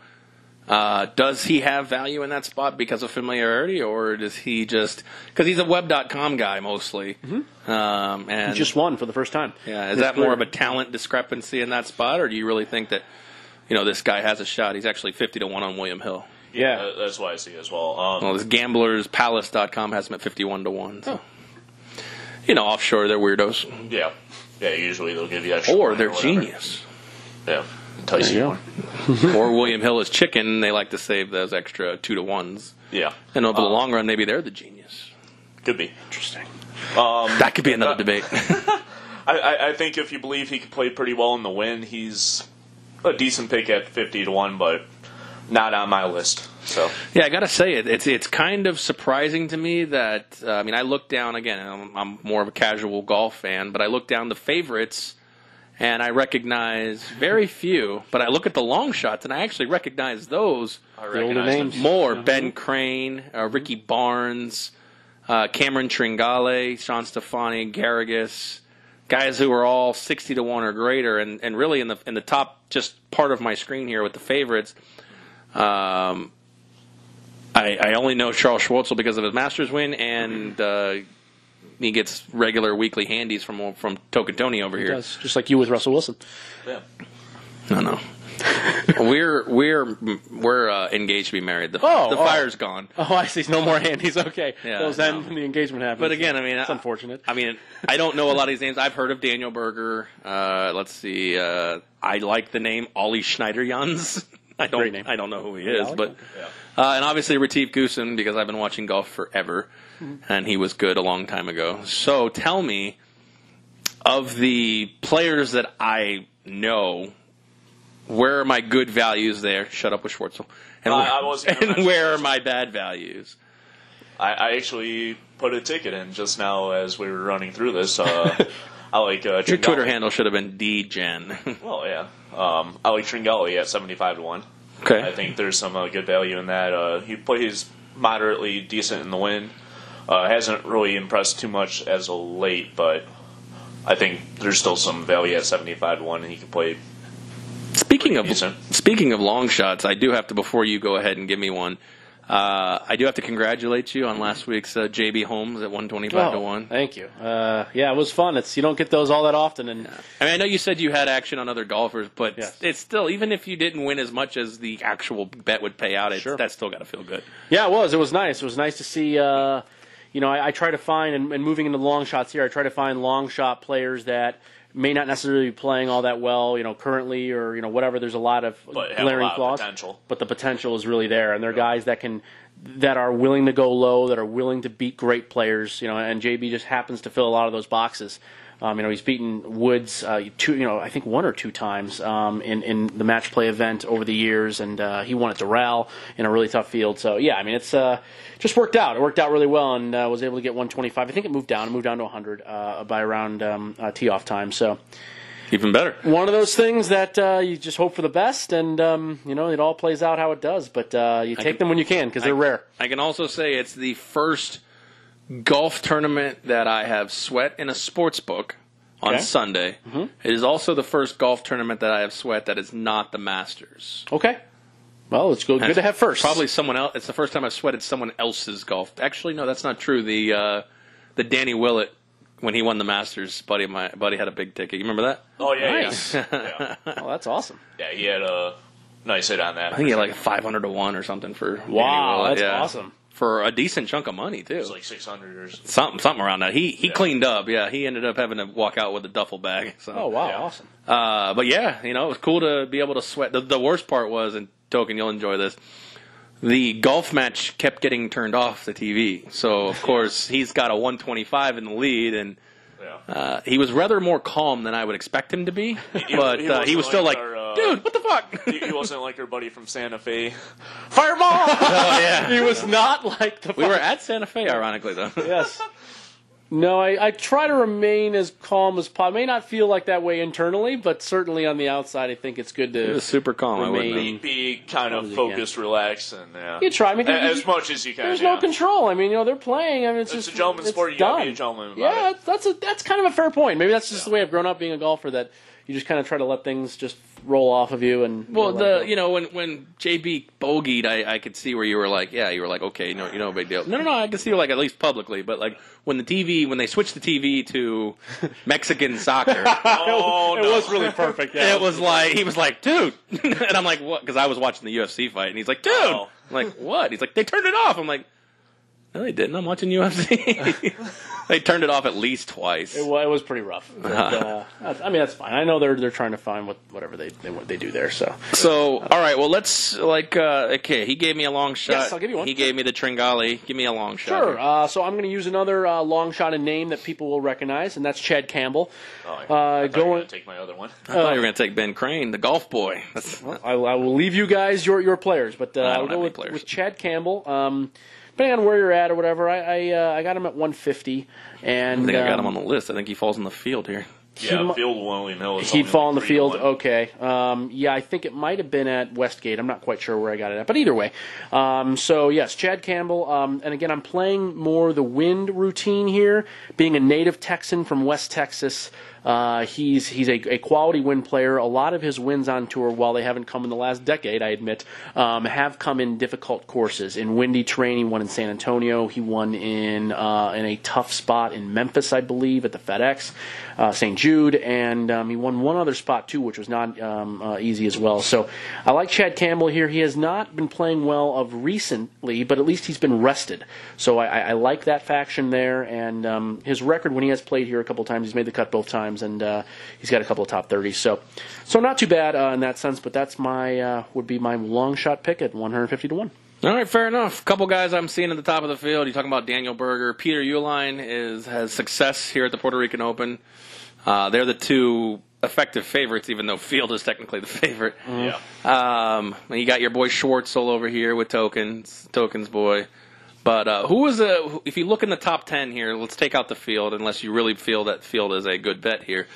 Does he have value in that spot because of familiarity, or does he just because he's a web.com guy mostly? Mm-hmm. And he just won for the first time. Yeah, is that more of a talent discrepancy in that spot, or do you really think that this guy has a shot? He's actually 50-1 on William Hill. Yeah, that's what I see as well. This gamblerspalace.com has him at 51-1. So. Offshore, they're weirdos. Yeah, usually they'll give you extra or money they're whatever. genius. Yeah, entice you. Or William Hill is chicken. They like to save those extra 2-1s. Yeah, And over the long run, maybe they're the genius. could be. Interesting. That could be another debate. I think if you believe he could play pretty well in the wind, he's a decent pick at 50-1, but not on my list. So Yeah, I got to say it's kind of surprising to me that I look down again. I'm more of a casual golf fan, but I look down the favorites and I recognize very few. But I look at the long shots and I actually recognize those. I older recognize names. him. More Ben Crane, Ricky Barnes, Cameron Tringale, Sean Stefani, Garrigus, guys who are all 60-1 or greater, and really in the top just part of my screen here with the favorites. I only know Charles Schwartzel because of his Masters win, and he gets regular weekly handies from Tokatoni over here. Does, just like you with Russell Wilson. Yeah. No. We're engaged to be married. The fire's gone. Oh, I see. No more handies. Okay. Yeah, Well, then the engagement happens. But again, I mean, it's unfortunate. I mean, I don't know a lot of these names. I've heard of Daniel Berger. Let's see. I like the name Ollie Schneider-Jans. Great name. I don't know who he is, I like but and obviously Retief Goosen, because I've been watching golf forever, and he was good a long time ago. So tell me, of the players that I know, where are my good values there? Shut up with Schwartzel. And where are my bad values? I actually put a ticket in just now as we were running through this. I like Your Twitter handle should have been DGen. Well, yeah. I like Tringali at 75 to 1. Okay. I think there's some good value in that. He plays moderately decent in the wind. Hasn't really impressed too much as of late, but I think there's still some value at 75 to 1, and he can play. Speaking of long shots, I do have to, before you go ahead and give me one, I do have to congratulate you on last week's JB Holmes at 125 to 1. Thank you. Yeah, it was fun. You don't get those all that often. And I mean, I know you said you had action on other golfers, but it's still, even if you didn't win as much as the actual bet would pay out, that's still got to feel good. Yeah, it was. It was nice. It was nice to see. I try to find, and moving into the long shots here, I try to find long shot players that may not necessarily be playing all that well, currently, or whatever. There's a lot of glaring flaws, but the potential is really there, and they're guys that are willing to go low, that are willing to beat great players, and JB just happens to fill a lot of those boxes. He's beaten Woods, I think 1 or 2 times in the match play event over the years, and he won at Doral in a really tough field. So yeah, I mean, it's just worked out. It worked out really well, and was able to get 125. I think it moved down to 100 by around tee off time. So even better. One of those things that you just hope for the best, and it all plays out how it does. But you take them when you can, because they're rare. I can also say it's the first golf tournament that I have sweat in a sports book on Sunday. Mm-hmm. It is also the first golf tournament that I have sweat that is not the Masters. Okay. Well, it's good to have first. Probably someone else. It's the first time I've sweated someone else's golf. Actually, no, that's not true. The Danny Willett, when he won the Masters, my buddy had a big ticket. You remember that? Oh yeah, nice. Yeah. Oh, that's awesome. Yeah, he had a nice hit on that. I think he had like 500 to 1 or something for. Wow, that's awesome. For a decent chunk of money, too. It was like 600 or something around that. He cleaned up, He ended up having to walk out with a duffel bag. So. Oh, wow, awesome. But yeah, it was cool to be able to sweat. The worst part was, and Token, you'll enjoy this, the golf match kept getting turned off the TV. So, of course, he's got a 125 in the lead, and he was rather more calm than I would expect him to be. But he was still like, dude, what the fuck? He wasn't like our buddy from Santa Fe. Fireball! Oh, yeah. He was not like the... We were at Santa Fe, ironically, though. Yes. No, I try to remain as calm as possible. I may not feel like that way internally, but certainly on the outside, I think it's good to... It was super calm. Be kind of focused, relaxed, and you try. I mean, as much as you can. There's no control. I mean, they're playing. I mean, it's just a gentleman's sport. You gotta be a gentleman about it. That's kind of a fair point. Maybe that's just the way I've grown up being a golfer, that you just kind of try to let things just roll off of you. And when JB bogeyed, I could see where you were like, okay, no big deal. No, I could see like at least publicly, but like when they switched the TV to Mexican soccer, it was really perfect. Yeah, it was like he was like, dude, and I'm like, what? Because I was watching the UFC fight, and he's like, dude, I'm like, what? He's like, they turned it off. I'm like, no, they didn't. I'm watching UFC. They turned it off at least twice. It was pretty rough. But, I mean, that's fine. I know they're trying to find whatever they do there. So all right. Well, let's okay. He gave me a long shot. Yes, I'll give you one. He gave me the Tringali. Give me a long shot. Sure. So I'm going to use another long shot and name that people will recognize, and that's Chad Campbell. I thought you were going to take my other one. I thought you were going to take Ben Crane, the golf boy. Well, I will leave you guys your players, but I'll go with Chad Campbell. Depending on where you're at or whatever, I got him at 150. And I think I got him on the list. I think he falls in the field here. Yeah, field William Hill. He'd fall in the field. Okay. I think it might have been at Westgate. I'm not quite sure where I got it at, but either way. So yes, Chad Campbell. And again, I'm playing more the wind routine here. Being a native Texan from West Texas, He's a quality win player. A lot of his wins on tour, while they haven't come in the last decade, I admit, have come in difficult courses. In windy terrain, he won in San Antonio. He won in a tough spot in Memphis, I believe, at the FedEx, St. Jude, and he won one other spot too, which was not easy as well. So I like Chad Campbell here. He has not been playing well of recently, but at least he's been rested. So I like that faction there, and his record when he has played here a couple times, he's made the cut both times, and he's got a couple of top 30s. So not too bad in that sense, but that's would be my long shot pick at 150 to 1. All right, fair enough. Couple guys I'm seeing at the top of the field. You're talking about Daniel Berger. Peter Uihlein has success here at the Puerto Rican Open. They're the two effective favorites, even though Field is technically the favorite. Yeah. You got your boy Schwartzel over here with Tokens boy. But who is if you look in the top 10 here, let's take out the Field, unless you really feel that Field is a good bet here.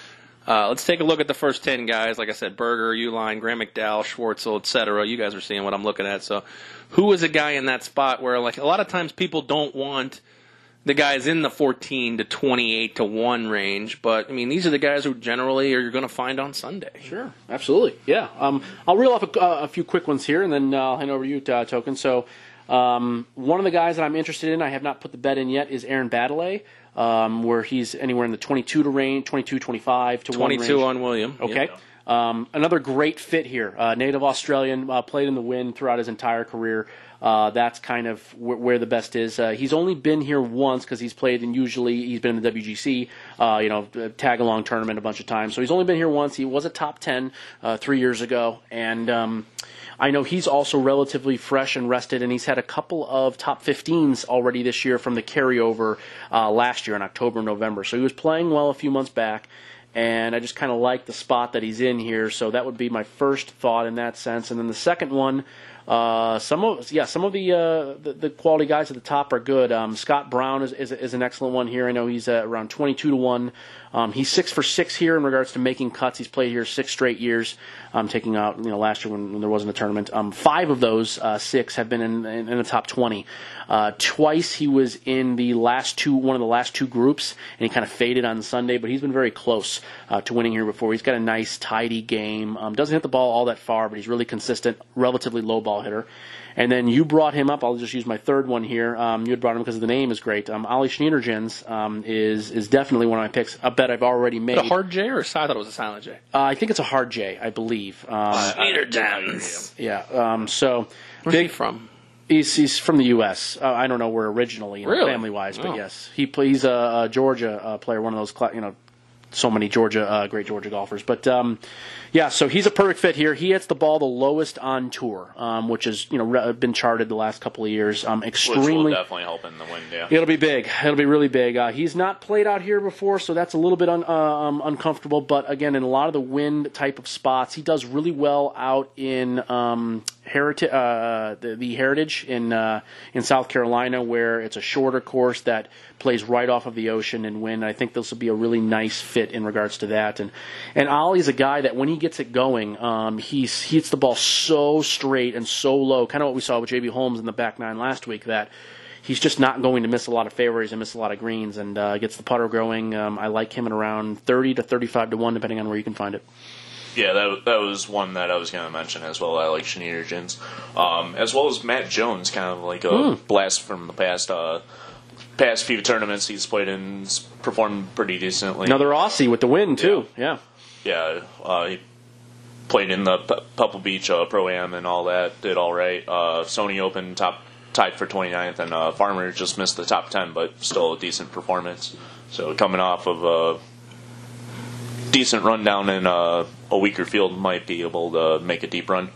Let's take a look at the first 10 guys. Like I said, Berger, Uihlein, Graham McDowell, Schwartzel, etc. You guys are seeing what I'm looking at. So who is a guy in that spot where, like, a lot of times people don't want the guys in the 14 to 28 to 1 range, but I mean, these are the guys who generally you're going to find on Sunday. Sure, absolutely, yeah. I'll reel off a few quick ones here, and then I'll hand over to you, Token. So one of the guys that I'm interested in, I have not put the bet in yet, is Aaron Baddeley, where he's anywhere in the 22 to range, 22, 25 to 1 range. 22 on William. Okay. Yep. Another great fit here. Native Australian, played in the wind throughout his entire career. That's kind of where the best is. He's only been here once because he's played, and usually he's been in the WGC, tag-along tournament a bunch of times. So he's only been here once. He was a top 10 3 years ago, and I know he's also relatively fresh and rested, and he's had a couple of top 15s already this year from the carryover last year in October and November. So he was playing well a few months back, and I just kind of like the spot that he's in here. So that would be my first thought in that sense. And then the second one, some of the quality guys at the top are good. Scott Brown is an excellent one here. I know he's around 22 to 1. He's 6 for 6 here in regards to making cuts. He's played here 6 straight years, taking out last year when there wasn't a tournament. 5 of those 6 have been in the top 20. Twice he was in one of the last two groups, and he kind of faded on Sunday, but he's been very close to winning here before. He's got a nice, tidy game. Doesn't hit the ball all that far, but he's really consistent, relatively low ball hitter. And then you brought him up. I'll just use my third one here. You had brought him because the name is great. Ollie Schneiderjans is definitely one of my picks. A bet I've already made. A hard J, or I thought it was a silent J? I think it's a hard J, I believe. Schneiderjans. Yeah. So where's he from? He's from the U.S. I don't know where originally, really? family-wise, but yes, he's a Georgia player, one of those so many great Georgia golfers. But so he's a perfect fit here. He hits the ball the lowest on tour, which has been charted the last couple of years. Extremely, which will definitely help in the wind. Yeah, it'll be big. It'll be really big. He's not played out here before, so that's a little bit uncomfortable. But again, in a lot of the wind type of spots, he does really well out in the Heritage in South Carolina, where it's a shorter course that plays right off of the ocean and wind. I think this will be a really nice fit in regards to that. And Ollie's a guy that when he gets it going, he hits the ball so straight and so low, kind of what we saw with J.B. Holmes in the back nine last week, that he's just not going to miss a lot of fairways and miss a lot of greens, and gets the putter going. I like him at around 30 to 35 to 1, depending on where you can find it. Yeah, that was one that I was going to mention as well. I like Schneiderjans. As well as Matt Jones, kind of like a blast from the past few tournaments he's played in, performed pretty decently. Another Aussie with the win, too. Yeah. Yeah, he played in the Pebble Beach Pro-Am and all that, did all right. Sony Open tied for 29th, and Farmer just missed the top 10, but still a decent performance. So coming off of a decent rundown in a weaker field, might be able to make a deep run.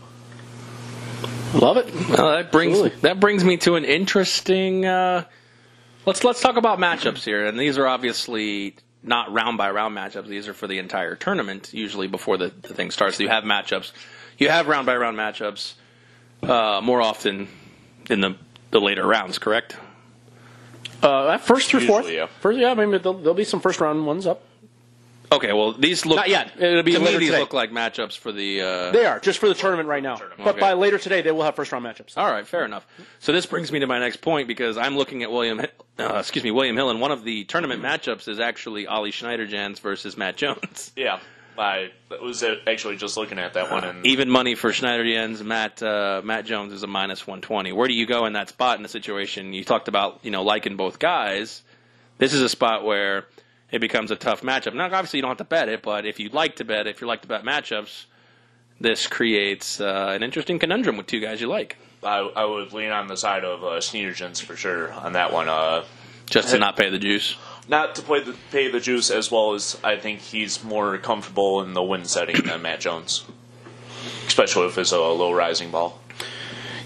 Love it. Well, that brings me to an interesting. Let's talk about matchups here, and these are obviously not round by round matchups. These are for the entire tournament. Usually before the thing starts, so you have matchups. You have round by round matchups more often in the later rounds, correct? First through fourth. Yeah. First, yeah. I mean, there'll be some first round ones up. Okay, well, these look... Not yet. It'll be to later me, these today. look like matchups for the... They are, just for the tournament right now. But Okay. by later today, they will have first-round matchups. All right, fair enough. So this brings me to my next point, because I'm looking at William William Hill, and one of the tournament matchups is actually Ollie Schneiderjans versus Matt Jones. Yeah, I was actually just looking at that one. And Even money for Schneiderjans. Matt Jones is a minus 120. Where do you go in that spot in a situation? You talked about liking both guys. This is a spot where it becomes a tough matchup. Now, obviously, you don't have to bet it, but if you'd like to bet, if you like to bet matchups, this creates an interesting conundrum with two guys you like. I would lean on the side of Schneiderjans for sure on that one. Just to not pay the juice. Not to pay the juice, as well as I think he's more comfortable in the win setting than Matt Jones, especially if it's a low rising ball.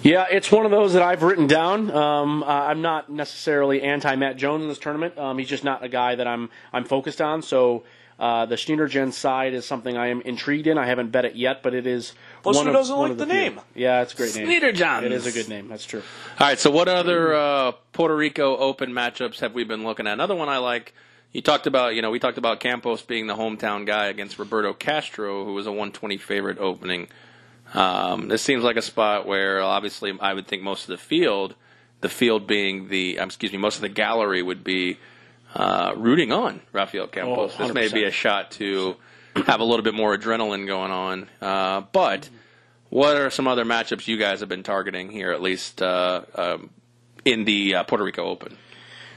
Yeah, it's one of those that I've written down. I'm not necessarily anti-Matt Jones in this tournament. He's just not a guy that I'm focused on. So the Schneiderjans side is something I am intrigued in. I haven't bet it yet, but it is Plus, one who of doesn't one like of the few. name? Yeah, it's a great name. Schneiderjans. It is a good name. That's true. All right, so what other Puerto Rico Open matchups have we been looking at? Another one I like. You talked about, we talked about Campos being the hometown guy against Roberto Castro, who was a 120 favorite opening. This seems like a spot where obviously I would think most of the field being most of the gallery would be rooting on Rafael Campos. This may be a shot to have a little bit more adrenaline going on. But what are some other matchups you guys have been targeting here, at least in the Puerto Rico Open?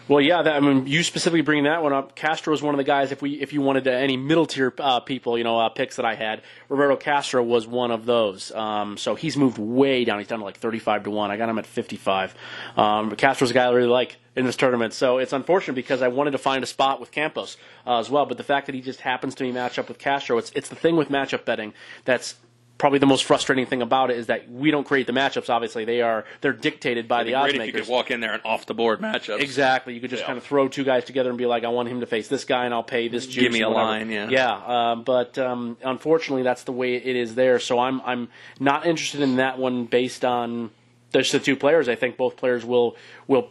Well, yeah, you specifically bringing that one up. Castro is one of the guys. If you wanted any middle tier people, picks that I had, Roberto Castro was one of those. So he's moved way down. He's down to like 35-1. I got him at 55. But Castro's a guy I really like in this tournament. So it's unfortunate because I wanted to find a spot with Campos as well. But the fact that he just happens to be matched up with Castro, it's the thing with matchup betting that's probably the most frustrating thing about it is that we don't create the matchups. Obviously, they're dictated by the odds makers. If you could walk in there and off the board matchups. Exactly, you could just kind of throw two guys together and be like, I want him to face this guy, and I'll pay this juice. Give me a line, yeah. Yeah, but unfortunately, that's the way it is there. So I'm not interested in that one based on there's the two players. I think both players will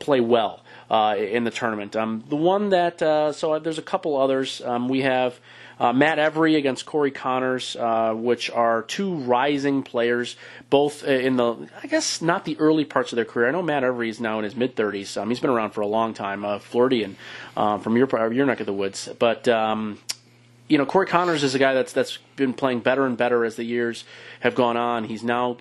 play well in the tournament. The one that so there's a couple others. We have. Matt Every against Corey Connors, which are two rising players, both in I guess not the early parts of their career. I know Matt Every is now in his mid-30s. He's been around for a long time, Floridian from your neck of the woods. But, Corey Connors is a guy that's been playing better and better as the years have gone on. He's now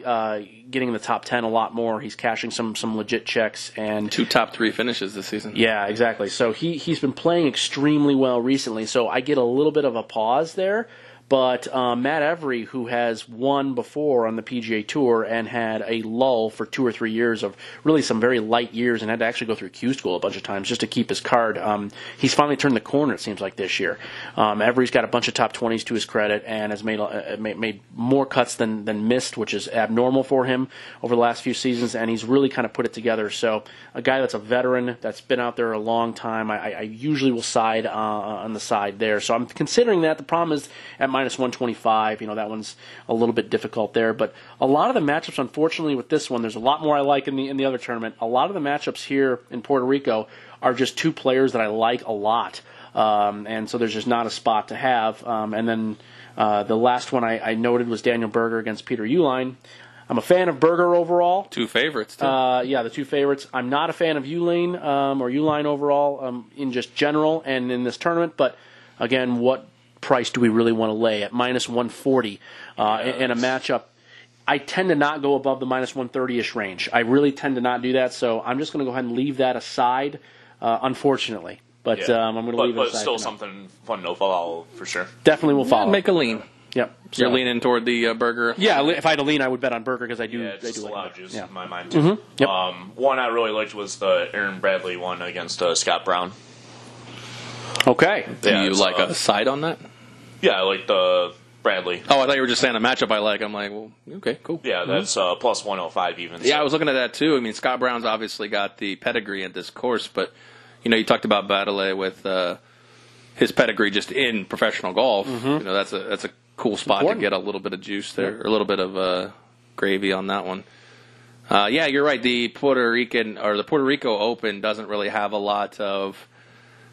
getting in the top 10 a lot more. He's cashing some legit checks. And 2 top 3 finishes this season. Yeah, exactly. So he's been playing extremely well recently. So I get a little bit of a pause there. But Matt Every, who has won before on the PGA Tour and had a lull for 2 or 3 years of really some very light years and had to actually go through Q school a bunch of times just to keep his card, he's finally turned the corner, it seems like, this year. Every's got a bunch of top 20s to his credit and has made more cuts than missed, which is abnormal for him over the last few seasons, and he's really kind of put it together. So a guy that's a veteran, that's been out there a long time, I usually will side on the side there. So I'm considering that. The problem is at minus 125, that one's a little bit difficult there. But a lot of the matchups, unfortunately, with this one, there's a lot more I like in the other tournament. A lot of the matchups here in Puerto Rico are just two players that I like a lot. And so there's just not a spot to have. And then the last one I noted was Daniel Berger against Peter Uihlein. I'm a fan of Berger overall. 2 favorites, too. Yeah, the 2 favorites. I'm not a fan of Uihlein overall in just general and in this tournament. But, again, what price do we really want to lay at minus 140 in a matchup? I tend to not go above the minus 130-ish range. I really tend to not do that, so I'm just going to go ahead and leave that aside, unfortunately. But I'm going to leave it aside. But still something fun to follow for sure. Definitely will follow. Make a lean. Yep. So you're leaning toward the Berger? Yeah, if I had to lean, I would bet on Berger because I do. Yeah, it's I do a like lot him. of juice Yeah. in my mind, too. Mm-hmm. Yep. One I really liked was the Aaron Bradley one against Scott Brown. Okay. Do Yeah, you it's, like a side on that? Yeah, I like the Bradley. Oh, I thought you were just saying a matchup I like. I'm like, well, okay, cool. Yeah, that's plus 105 even. Yeah, I was looking at that too. I mean, Scott Brown's obviously got the pedigree at this course, but you talked about Baddeley with his pedigree just in professional golf. Mm-hmm. That's a cool spot to get a little bit of juice there, or a little bit of gravy on that one. Yeah, you're right. The Puerto Rico Open doesn't really have a lot of.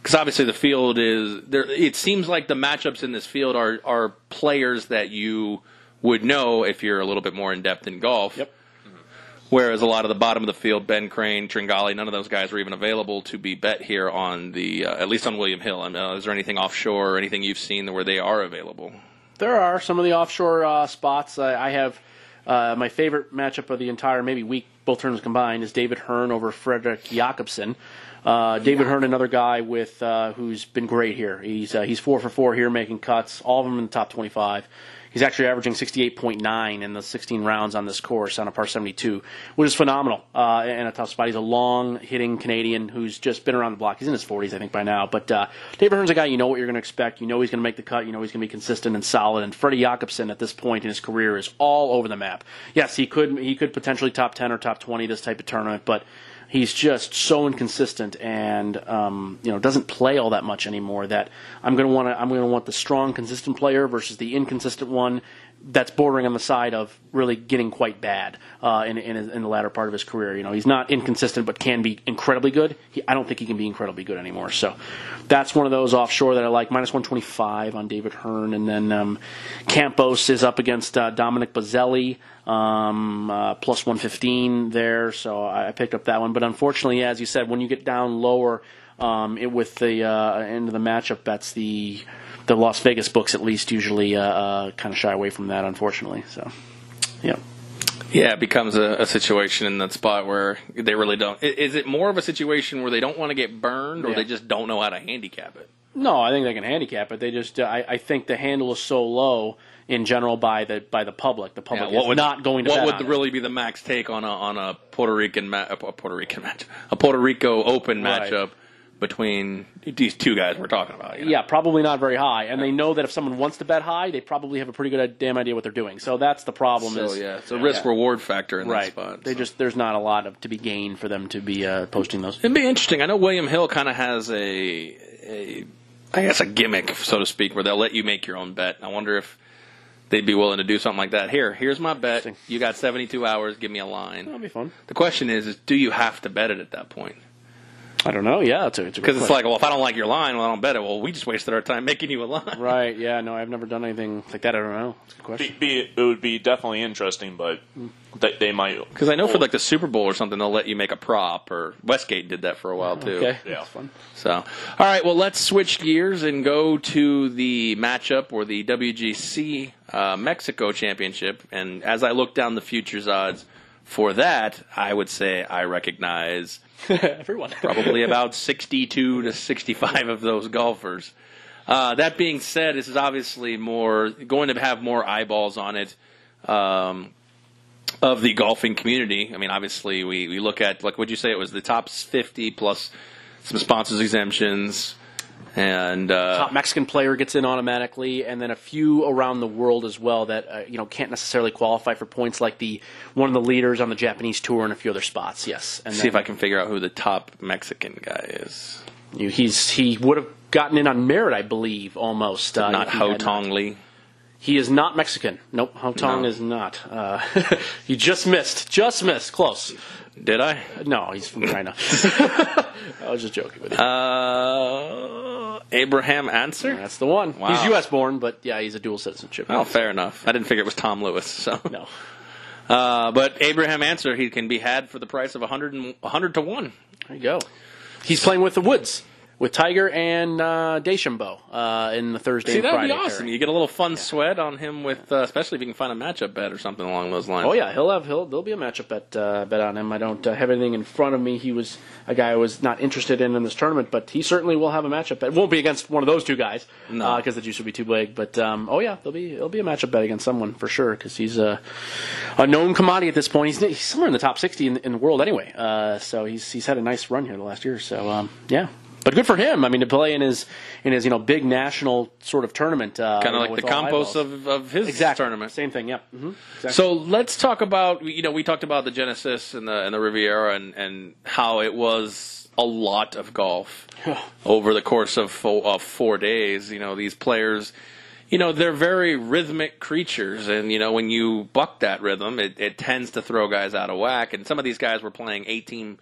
Because obviously the field is there. It seems like the matchups in this field are players that you would know if you're a little bit more in depth in golf. Yep. Whereas a lot of the bottom of the field, Ben Crane, Tringali, none of those guys are even available to be bet here on the, at least on William Hill. I mean, is there anything offshore or anything you've seen where they are available? There are some of the offshore spots. I have my favorite matchup of the entire maybe week, both tournaments combined, is David Hearn over Fredrik Jakobsen. David Hearn, another guy with who's been great here. He's 4 for 4 here, making cuts, all of them in the top 25. He's actually averaging 68.9 in the 16 rounds on this course on a par 72, which is phenomenal in a tough spot. He's a long-hitting Canadian who's just been around the block. He's in his 40s, I think, by now. But David Hearn's a guy you know what you're going to expect. You know he's going to make the cut. You know he's going to be consistent and solid. And Freddie Jakobsen at this point in his career is all over the map. Yes, he could potentially top 10 or top 20 this type of tournament, but he's just so inconsistent and doesn't play all that much anymore that I'm going to want the strong, consistent player versus the inconsistent one that's bordering on the side of really getting quite bad in the latter part of his career. He's not inconsistent but can be incredibly good. I don't think he can be incredibly good anymore. So that's one of those offshore that I like. Minus 125 on David Hearn. And then Campos is up against Dominic Bozzelli. Plus 115 there, so I picked up that one. But unfortunately, as you said, when you get down lower with the end of the matchup bets, the Las Vegas books at least usually kind of shy away from that, unfortunately. So, yeah. Yeah, it becomes a situation in that spot where they really don't. Is it more of a situation where they don't want to get burned, or they just don't know how to handicap it? No, I think they can handicap it. They just, I think the handle is so low in general by the public. The public is not going to bet on it. What would really be the max take on a Puerto Rico Open matchup between these two guys we're talking about? Yeah, probably not very high. And they know that if someone wants to bet high, they probably have a pretty good damn idea what they're doing. So that's the problem. It's a risk-reward factor in that spot. There's not a lot to be gained for them to be posting those. It'd be interesting. I know William Hill kind of has a gimmick, so to speak, where they'll let you make your own bet. I wonder if they'd be willing to do something like that. Here's my bet. You got 72 hours. Give me a line. That'll be fun. The question is do you have to bet it at that point? I don't know. Yeah, it's a because it's like, well, if I don't like your line, well, I don't bet it. Well, we just wasted our time making you a line. Right. Yeah. No, I've never done anything like that. I don't know. That's a good question. It would be definitely interesting, but they might. Because I know for like the Super Bowl or something, they'll let you make a prop, or Westgate did that for a while too. Okay. Yeah. That's fun. So, all right. Well, let's switch gears and go to the matchup or the WGC Mexico Championship. And as I look down the futures odds for that, I would say I recognize everyone. Probably about 62 to 65 of those golfers. That being said, this is obviously going to have more eyeballs on it of the golfing community. I mean, obviously, we look at, like, would you say it was the top 50 plus some sponsors exemptions? And top Mexican player gets in automatically, and then a few around the world as well that can't necessarily qualify for points, like one of the leaders on the Japanese tour and a few other spots. Yes, and see if I can figure out who the top Mexican guy is. He would have gotten in on merit, I believe, almost. Not Ho Tong Lee. He is not Mexican. Nope, Ho Tong is not. He just missed. Close. Did I? No, he's from China. I was just joking with you. Abraham Answer? That's the one. Wow. He's U.S. born, but yeah, he's a dual citizenship. Oh, fair enough. I didn't figure it was Tom Lewis. So no. But Abraham Answer, he can be had for the price of 100 to 1. There you go. He's playing with the Woods. With Tiger and Deschambeau in the Thursday and Friday. See, that'd be awesome. You get a little fun sweat on him with, especially if you can find a matchup bet or something along those lines. Oh yeah, there'll be a matchup bet on him. I don't have anything in front of me. He was a guy I was not interested in this tournament, but he certainly will have a matchup bet. It won't be against one of those two guys because the juice would be too big. But there'll be a matchup bet against someone for sure because he's a known commodity at this point. He's somewhere in the top 60 in the world anyway. So he's had a nice run here the last year. So yeah. But good for him. I mean, to play in his big national sort of tournament, kind of like the Campos of his tournament. Same thing. Yep. Mm-hmm. Exactly. So let's talk about we talked about the Genesis and the Riviera and how it was a lot of golf over the course of 4 days. These players, they're very rhythmic creatures, and when you buck that rhythm, it tends to throw guys out of whack. And some of these guys were playing 18.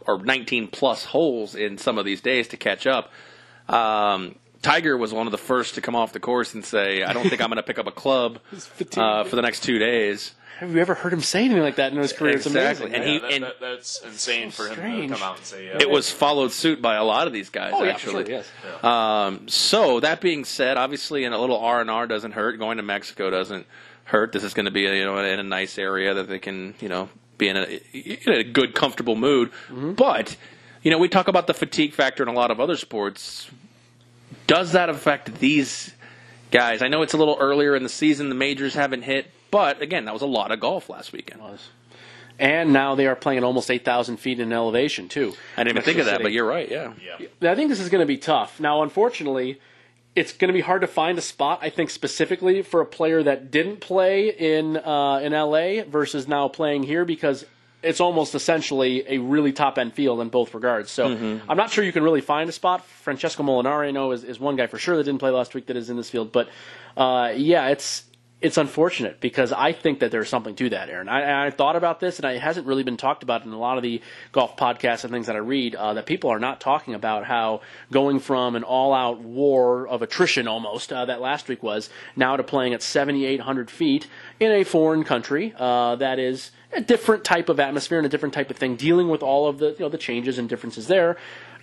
Or 19 plus holes in some of these days to catch up. Tiger was one of the first to come off the course and say, I don't think I'm going to pick up a club for the next 2 days. Have you ever heard him say anything like that in his career? Exactly. It's amazing. And that's insane for him to come out and say, yeah. It was followed suit by a lot of these guys, actually. Yeah, for sure, yes. So, that being said, obviously, a little R&R doesn't hurt. Going to Mexico doesn't hurt. This is going to be in a nice area that they can, be in a good, comfortable mood. Mm-hmm. But, we talk about the fatigue factor in a lot of other sports. Does that affect these guys? I know it's a little earlier in the season. The majors haven't hit. But, again, that was a lot of golf last weekend. It was. And now they are playing at almost 8,000 feet in elevation, too. I didn't even think of that, but you're right, yeah. I think this is going to be tough. Now, unfortunately, it's going to be hard to find a spot, I think, specifically for a player that didn't play in L.A. versus now playing here, because it's almost essentially a really top-end field in both regards. So I'm not sure you can really find a spot. Francesco Molinari, I know, is one guy for sure that didn't play last week that is in this field. But, it's unfortunate because I think that there's something to that, Aaron. I thought about this, and it hasn't really been talked about in a lot of the golf podcasts and things that I read, that people are not talking about how going from an all-out war of attrition almost, that last week was, now to playing at 7,800 feet in a foreign country that is a different type of atmosphere and a different type of thing, dealing with all of the the changes and differences there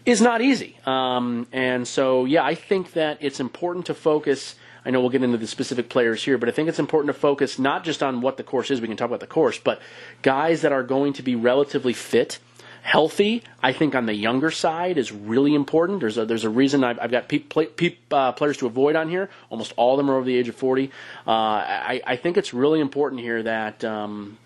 is not easy. And so, I think that it's important to focus. I know we'll get into the specific players here, but I think it's important to focus not just on what the course is, we can talk about the course, but guys that are going to be relatively fit, healthy. I think on the younger side is really important. There's a reason I've got players to avoid on here. Almost all of them are over the age of 40. I think it's really important here that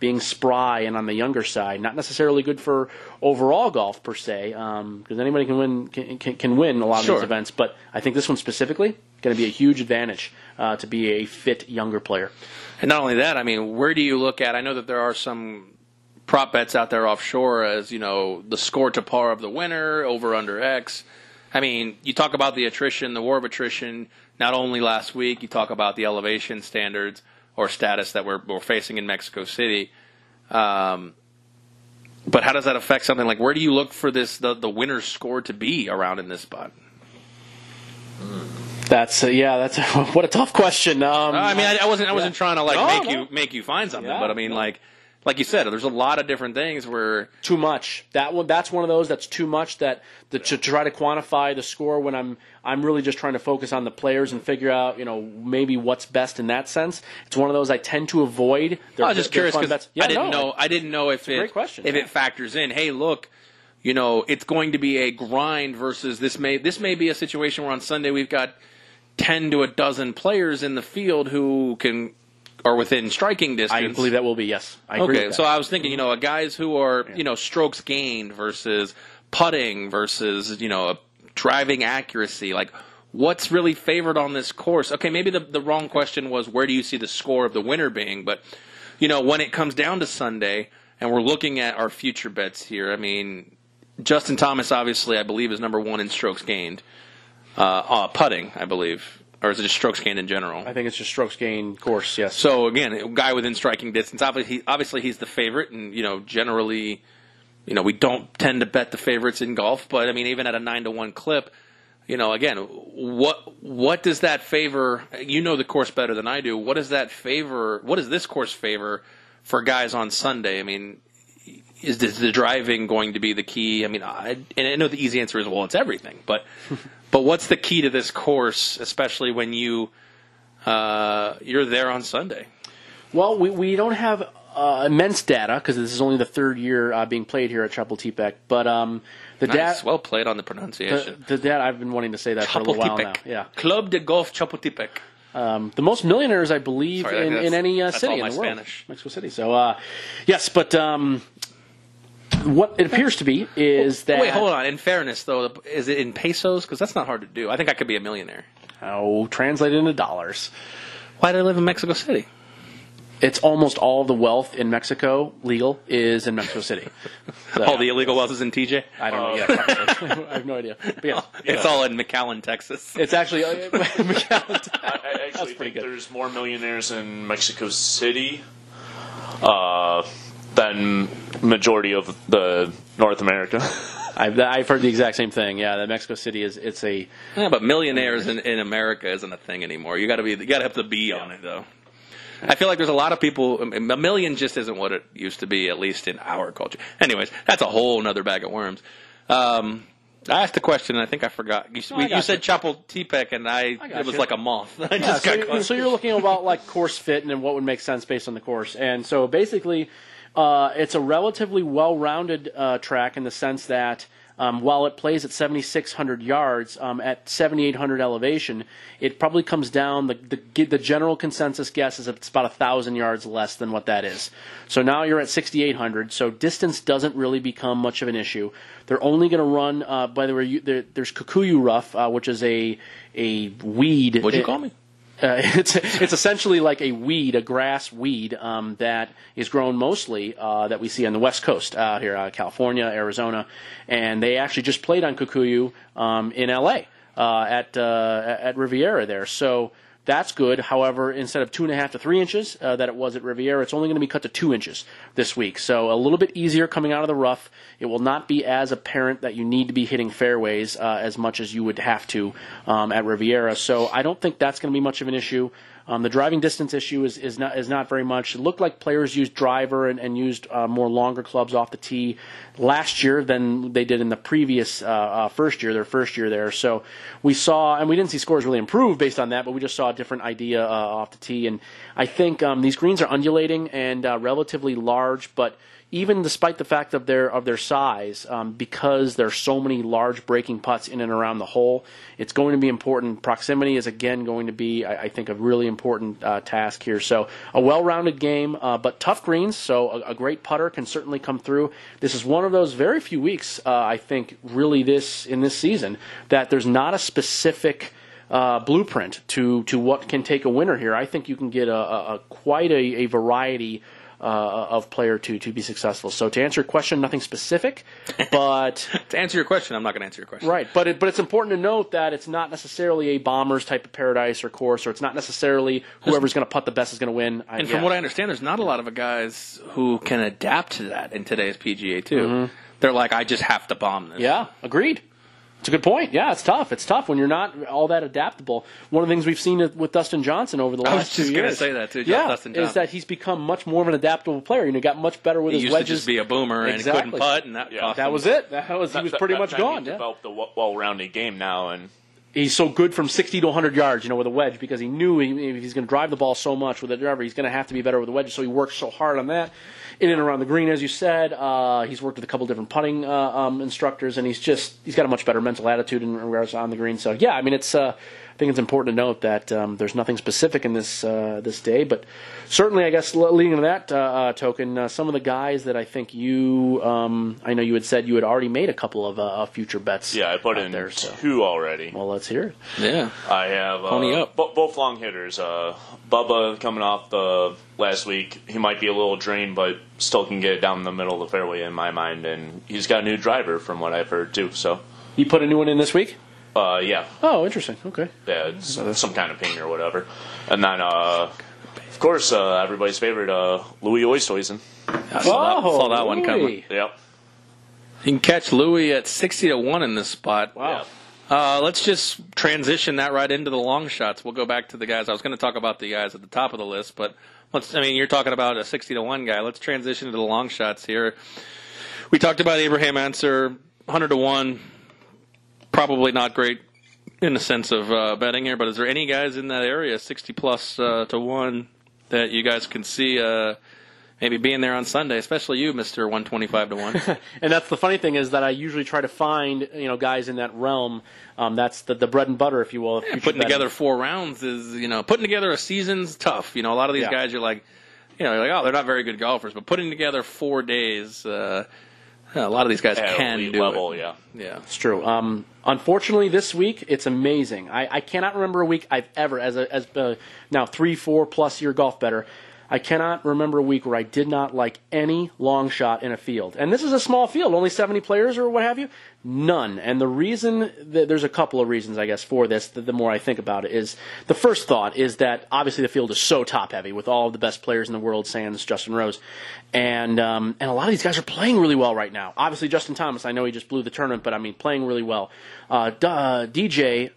being spry and on the younger side, not necessarily good for overall golf per se, because anybody can win a lot of these events. But I think this one specifically going to be a huge advantage to be a fit younger player. And not only that, where do you look at? I know that there are some prop bets out there offshore as, the score to par of the winner, over under X. You talk about the attrition, the war of attrition, not only last week, you talk about the elevation standards or status that we're facing in Mexico City. But how does that affect something like, where do you look for the winner's score to be around in this spot? That's what a tough question. I wasn't trying to make you find something, but like you said, there's a lot of different things where too much. That's one of those that's too much to try to quantify the score when I'm really just trying to focus on the players and figure out maybe what's best in that sense. It's one of those I tend to avoid. I was just curious because I didn't know if it factors in. Hey, look. It's going to be a grind versus this may be a situation where on Sunday we've got 10 to a dozen players in the field who are within striking distance. I believe that will be, yes. I agree with that. So I was thinking, guys who are, strokes gained versus putting versus, driving accuracy. Like, what's really favored on this course? Okay, maybe the wrong question was where do you see the score of the winner being? But, when it comes down to Sunday and we're looking at our future bets here, Justin Thomas, obviously, I believe, is number one in strokes gained. Putting, I believe. Or is it just strokes gained in general? I think it's just strokes gained course, yes. So, again, a guy within striking distance. Obviously, he's the favorite. And, generally, we don't tend to bet the favorites in golf. But, even at a 9-1 clip, again, what does that favor? You know the course better than I do. What does this course favor for guys on Sunday? Is the driving going to be the key? I know the easy answer is, well, it's everything. But what's the key to this course, especially when you're there on Sunday? Well, we don't have immense data because this is only the third year being played here at Chapultepec. But the nice, well played on the pronunciation. The data, I've been wanting to say that for a little while now. Yeah, Club de Golf Chapultepec. The most millionaires, I believe, in any city in the world. Spanish. Mexico City. So, yes, but what it appears to be is that... Wait, hold on. In fairness, though, is it in pesos? Because that's not hard to do. I think I could be a millionaire. Oh, translate it into dollars. Why do I live in Mexico City? It's almost all the wealth in Mexico, legal, is in Mexico City. So, all the illegal wealth is in TJ? I don't know. Yeah, I have no idea. But yeah, it's all in McAllen, Texas. It's actually McAllen. I actually think there's more millionaires in Mexico City than majority of the North America. I've heard the exact same thing. Yeah, that Mexico City it's a. Yeah, but millionaires in America isn't a thing anymore. You got to have the B on it though. I feel like there's a lot of people. A million just isn't what it used to be, at least in our culture. Anyways, that's a whole nother bag of worms. I asked a question, and I think I forgot. You said Chapultepec, and it was like a moth. So you're looking about like course fit and what would make sense based on the course. And so basically, it's a relatively well-rounded track in the sense that while it plays at 7,600 yards, at 7,800 elevation, it probably comes down, the general consensus guess is it's about 1,000 yards less than what that is. So now you're at 6,800, so distance doesn't really become much of an issue. They're only going to run, by the way, there's Kikuyu rough, which is a weed. What'd you call me? It's essentially like a weed, a grass weed that is grown mostly that we see on the West Coast here, California, Arizona, and they actually just played on Kikuyu in L.A. At Riviera there. So that's good. However, instead of 2.5 to 3 inches that it was at Riviera, it's only going to be cut to 2 inches this week. So a little bit easier coming out of the rough. It will not be as apparent that you need to be hitting fairways as much as you would have to at Riviera. So I don't think that's going to be much of an issue. The driving distance issue is not very much. It looked like players used driver and used more longer clubs off the tee last year than they did in the previous their first year there. So we saw, and we didn't see scores really improve based on that, but we just saw a different idea off the tee. And I think these greens are undulating and relatively large, but even despite the fact of their size, because there's so many large breaking putts in and around the hole, it's going to be important. Proximity is again going to be, I think, a really important task here. So a well-rounded game, but tough greens. So a great putter can certainly come through. This is one of those very few weeks, I think, really in this season that there's not a specific blueprint to what can take a winner here. I think you can get quite a variety of player to be successful. So to answer your question, nothing specific, but to answer your question, I'm not going to answer your question. Right, but it's important to note that it's not necessarily a Bombers type of paradise or course, or it's not necessarily whoever's going to putt the best is going to win. And from what I understand, there's not a lot of guys who can adapt to that in today's PGA too. Mm-hmm. They're like, I just have to bomb this. Yeah, agreed. It's a good point. Yeah, it's tough. It's tough when you're not all that adaptable. One of the things we've seen with Dustin Johnson over the last 2 years. I was just going to say that too. Dustin Johnson. Is that he's become much more of an adaptable player. He got much better with his wedges. He used to just be a boomer and couldn't putt, and that was it. He was pretty much gone. He developed a well-rounded game now, and he's so good from 60 to 100 yards, with a wedge, because he knew if he's going to drive the ball so much with a driver, he's going to have to be better with a wedge. So he worked so hard on that. In and around the green, as you said, he's worked with a couple different putting instructors, and he's got a much better mental attitude in regards to on the green. So yeah, I mean, I think it's important to note that there's nothing specific in this day, but certainly, I guess, leading to that token, some of the guys that I think I know you had said you had already made a couple of future bets. Yeah, I put in there, two already. Well, let's hear it. Yeah, I have pony up. Both long hitters. Bubba coming off the last week, he might be a little drained, but still can get it down the middle of the fairway in my mind, and he's got a new driver from what I've heard too. So he put a new one in this week. Yeah. Oh, interesting. Okay. Yeah, it's some kind of paint or whatever. And then, of course, everybody's favorite, Louis Oosthuizen. I saw that one coming. Yep. You can catch Louis at 60 to 1 in this spot. Wow. Let's just transition that right into the long shots. We'll go back to the guys. I was going to talk about the guys at the top of the list, but you're talking about a 60 to 1 guy. Let's transition to the long shots here. We talked about Abraham Ancer, 100 to 1. Probably not great in the sense of betting here, but is there any guys in that area, 60 plus to 1, that you guys can see maybe being there on Sunday, especially you, Mr. 125 to 1? And that's the funny thing is that I usually try to find guys in that realm. That's the bread and butter, if you will. Putting together 4 rounds is putting together a season's tough. A lot of these guys you're like, oh, they're not very good golfers, but putting together 4 days. A lot of these guys can do level, it. Yeah, it's true. Unfortunately, this week it's amazing. I cannot remember a week I've ever, as now 3-4 plus year golf bettor, I cannot remember a week where I did not like any long shot in a field. And this is a small field, only 70 players or what have you. None. And the reason, there's a couple of reasons, I guess, for this, the more I think about it, is the first thought is that obviously the field is so top-heavy with all of the best players in the world, sans Justin Rose. And a lot of these guys are playing really well right now. Obviously, Justin Thomas, I know he just blew the tournament, but I mean, playing really well. DJ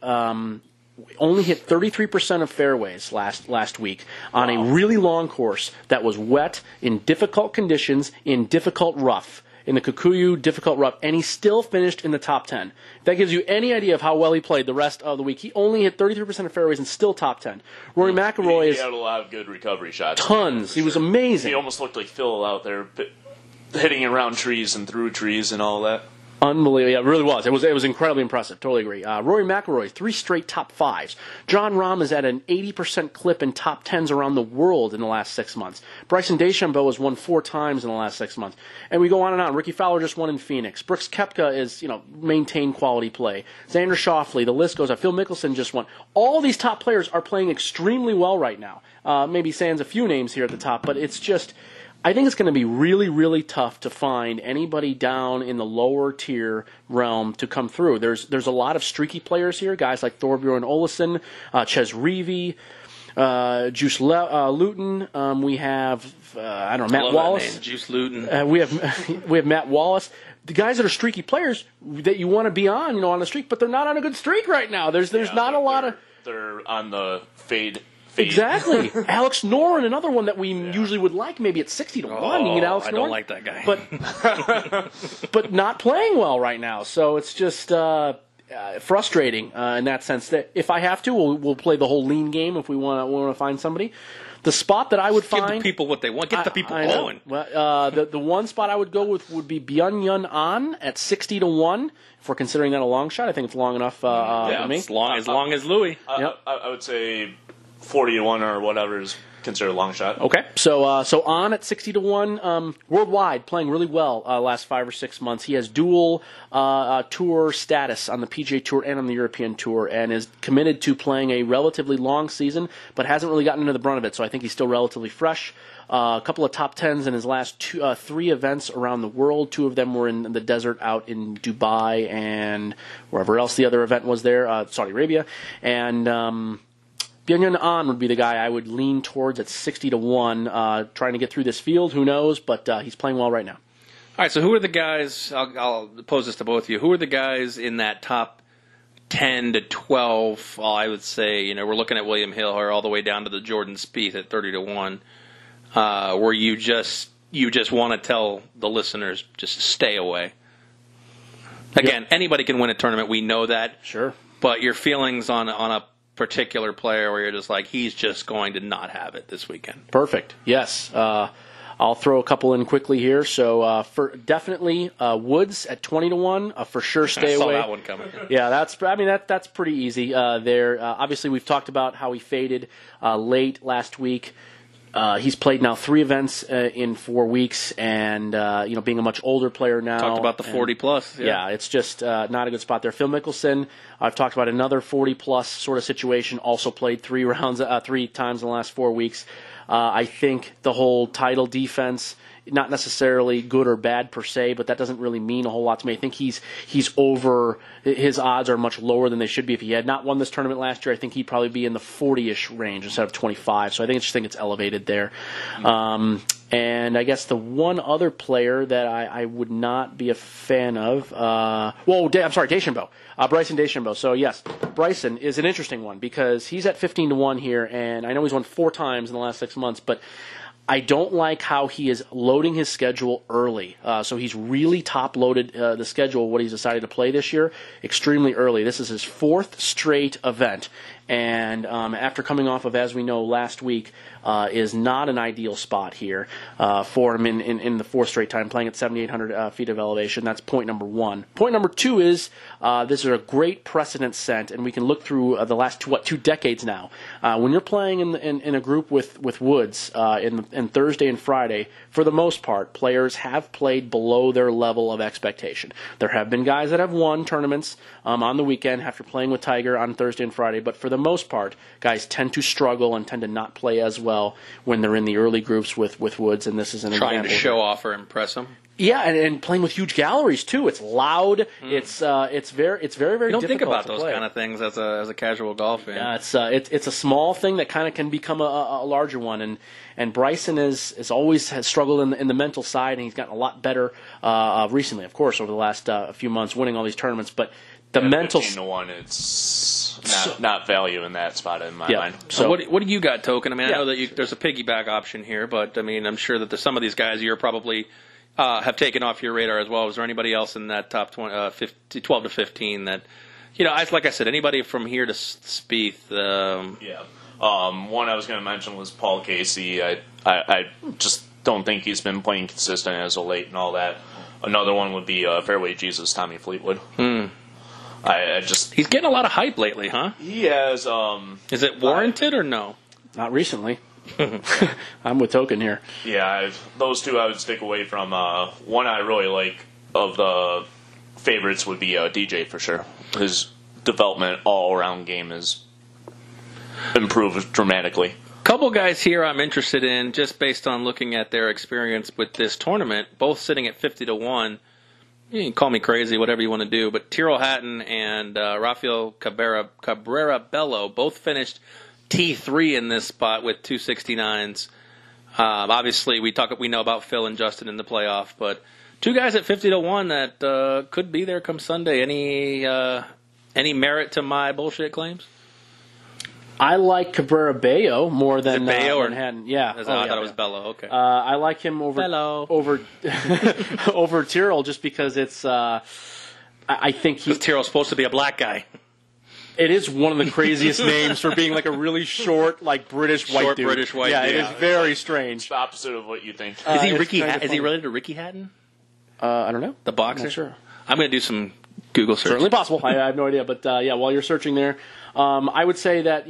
only hit 33% of fairways last week on a really long course that was wet, in difficult conditions, in difficult rough. In the Kikuyu, difficult rough, and he still finished in the top 10. If that gives you any idea of how well he played the rest of the week. He only hit 33% of fairways and still top 10. Rory McIlroy He had a lot of good recovery shots. Tons. He was amazing. He almost looked like Phil out there hitting around trees and through trees and all that. Unbelievable. Yeah, it really was. It was incredibly impressive. Totally agree. Rory McIlroy, 3 straight top 5s. John Rahm is at an 80% clip in top 10s around the world in the last 6 months. Bryson DeChambeau has won 4 times in the last 6 months. And we go on and on. Ricky Fowler just won in Phoenix. Brooks Koepka is, maintained quality play. Xander Schauffele, the list goes on. Phil Mickelson just won. All these top players are playing extremely well right now. Maybe sans a few names here at the top, but it's just... I think it's going to be really, really tough to find anybody down in the lower tier realm to come through. There's a lot of streaky players here, guys like Thorbjorn Olesen, Ches Reavie, Juice Luton. We have Matt Wallace. Juice Luton. We have Matt Wallace. The guys that are streaky players that you want to be on the streak, but they're not on a good streak right now. There's not a lot of. They're on the fade. Exactly. Alex Noren, another one that we usually would like, maybe at 60 to 1. You get Alex Noren. I don't like that guy. But not playing well right now. So it's just frustrating in that sense. That if I have to, we'll play the whole lean game if we want to find somebody. The spot that I would find... Give the people what they want. Get the people going. Well, the one spot I would go with would be Byung-Yun An at 60 to 1. If we're considering that a long shot, I think it's long enough for me. As long as Louis. Yep. I would say 40 to 1 or whatever is considered a long shot. Okay, so on at 60 to 1, worldwide playing really well last 5 or 6 months. He has dual tour status on the PGA Tour and on the European Tour, and is committed to playing a relatively long season, but hasn't really gotten into the brunt of it. So I think he's still relatively fresh. A couple of top 10s in his last 3 events around the world. 2 of them were in the desert out in Dubai and wherever else the other event was there, Saudi Arabia, and. Byung-Yun An would be the guy I would lean towards at 60 to 1, trying to get through this field. Who knows? But he's playing well right now. All right, so who are the guys, I'll pose this to both of you, who are the guys in that top 10 to 12, well, I would say, we're looking at William Hill or all the way down to the Jordan Spieth at 30 to 1, where you just want to tell the listeners, just stay away. Again, Anybody can win a tournament, we know that. Sure. But your feelings on a particular player where you're just like, he's just going to not have it this weekend. Perfect. Yes. I'll throw a couple in quickly here. So for definitely Woods at 20 to 1. For sure, stay away. I saw that one coming. Yeah, that's pretty easy. There. Obviously, we've talked about how he faded late last week. He's played now 3 events in 4 weeks, and being a much older player now. Talked about the 40+. Yeah, it's just not a good spot there. Phil Mickelson, I've talked about another 40+ sort of situation. Also played 3 times in the last 4 weeks. I think the whole title defense, not necessarily good or bad per se, but that doesn't really mean a whole lot to me. I think he's over. His odds are much lower than they should be. If he had not won this tournament last year, I think he'd probably be in the 40-ish range instead of 25. So I think it's elevated there. And I guess the one other player that I would not be a fan of, DeChambeau. Bryson DeChambeau. So yes, Bryson is an interesting one because he's at 15 to 1 here, and I know he's won 4 times in the last 6 months, but I don't like how he is loading his schedule early. So he's really top-loaded the schedule, what he's decided to play this year, extremely early. This is his 4th straight event. And after coming off of, as we know, last week, is not an ideal spot here for him in the 4th straight time, playing at 7,800 feet of elevation. That's point number 1. Point number 2 is this is a great precedent set, and we can look through the last 2 decades now. When you're playing in a group with Woods in Thursday and Friday, for the most part, players have played below their level of expectation. There have been guys that have won tournaments on the weekend after playing with Tiger on Thursday and Friday, but for the the most part, guys tend to struggle and tend to not play as well when they're in the early groups with Woods, and this is an Trying example. to show off or impress them. Yeah, and playing with huge galleries too. It's loud. It's very You don't difficult think about to those play. kind of things as a casual golf fan. Yeah, it's a small thing that kind of can become a larger one, and Bryson has always struggled in the mental side, and he's gotten a lot better recently, of course, over the last few months, winning all these tournaments. But the mental 15-1, it's not value in that spot in my mind. So what do you got, Token? I mean, I know that there's a piggyback option here, but I mean, I'm sure that some of these guys you're probably have taken off your radar as well. Is there anybody else in that top 12 to 15 that, like I said, anybody from here to Spieth? One I was going to mention was Paul Casey. I just don't think he's been playing consistent as of late and all that. Another one would be Fairway Jesus, Tommy Fleetwood. He's getting a lot of hype lately, huh? He has. Is it warranted or no? Not recently. I'm with Token here. Yeah, those two I would stick away from. One I really like of the favorites would be DJ for sure. His development all-around game is improved dramatically. Couple guys here I'm interested in just based on looking at their experience with this tournament, both sitting at 50-1. You can call me crazy, whatever you want to do, but Tyrrell Hatton and Rafael Cabrera Bello both finished T3 in this spot with 269s. Obviously, we know about Phil and Justin in the playoff, but two guys at 50-1 that could be there come Sunday. Any merit to my bullshit claims? I like Cabrera Bello more than Bello or Hatton. Yeah, I thought it was Bello. Okay, I like him over over Tyrrell just because it's. I think Tyrrell's supposed to be a black guy. It is one of the craziest names for being like a really short, like British white dude. British white yeah, dude. It is very strange. It's the opposite of what you think. Is he Ricky? Is he related to Ricky Hatton? I don't know. The boxer? I'm not sure. I'm going to do some Google search. Certainly possible. I have no idea. But, while you're searching there, I would say that,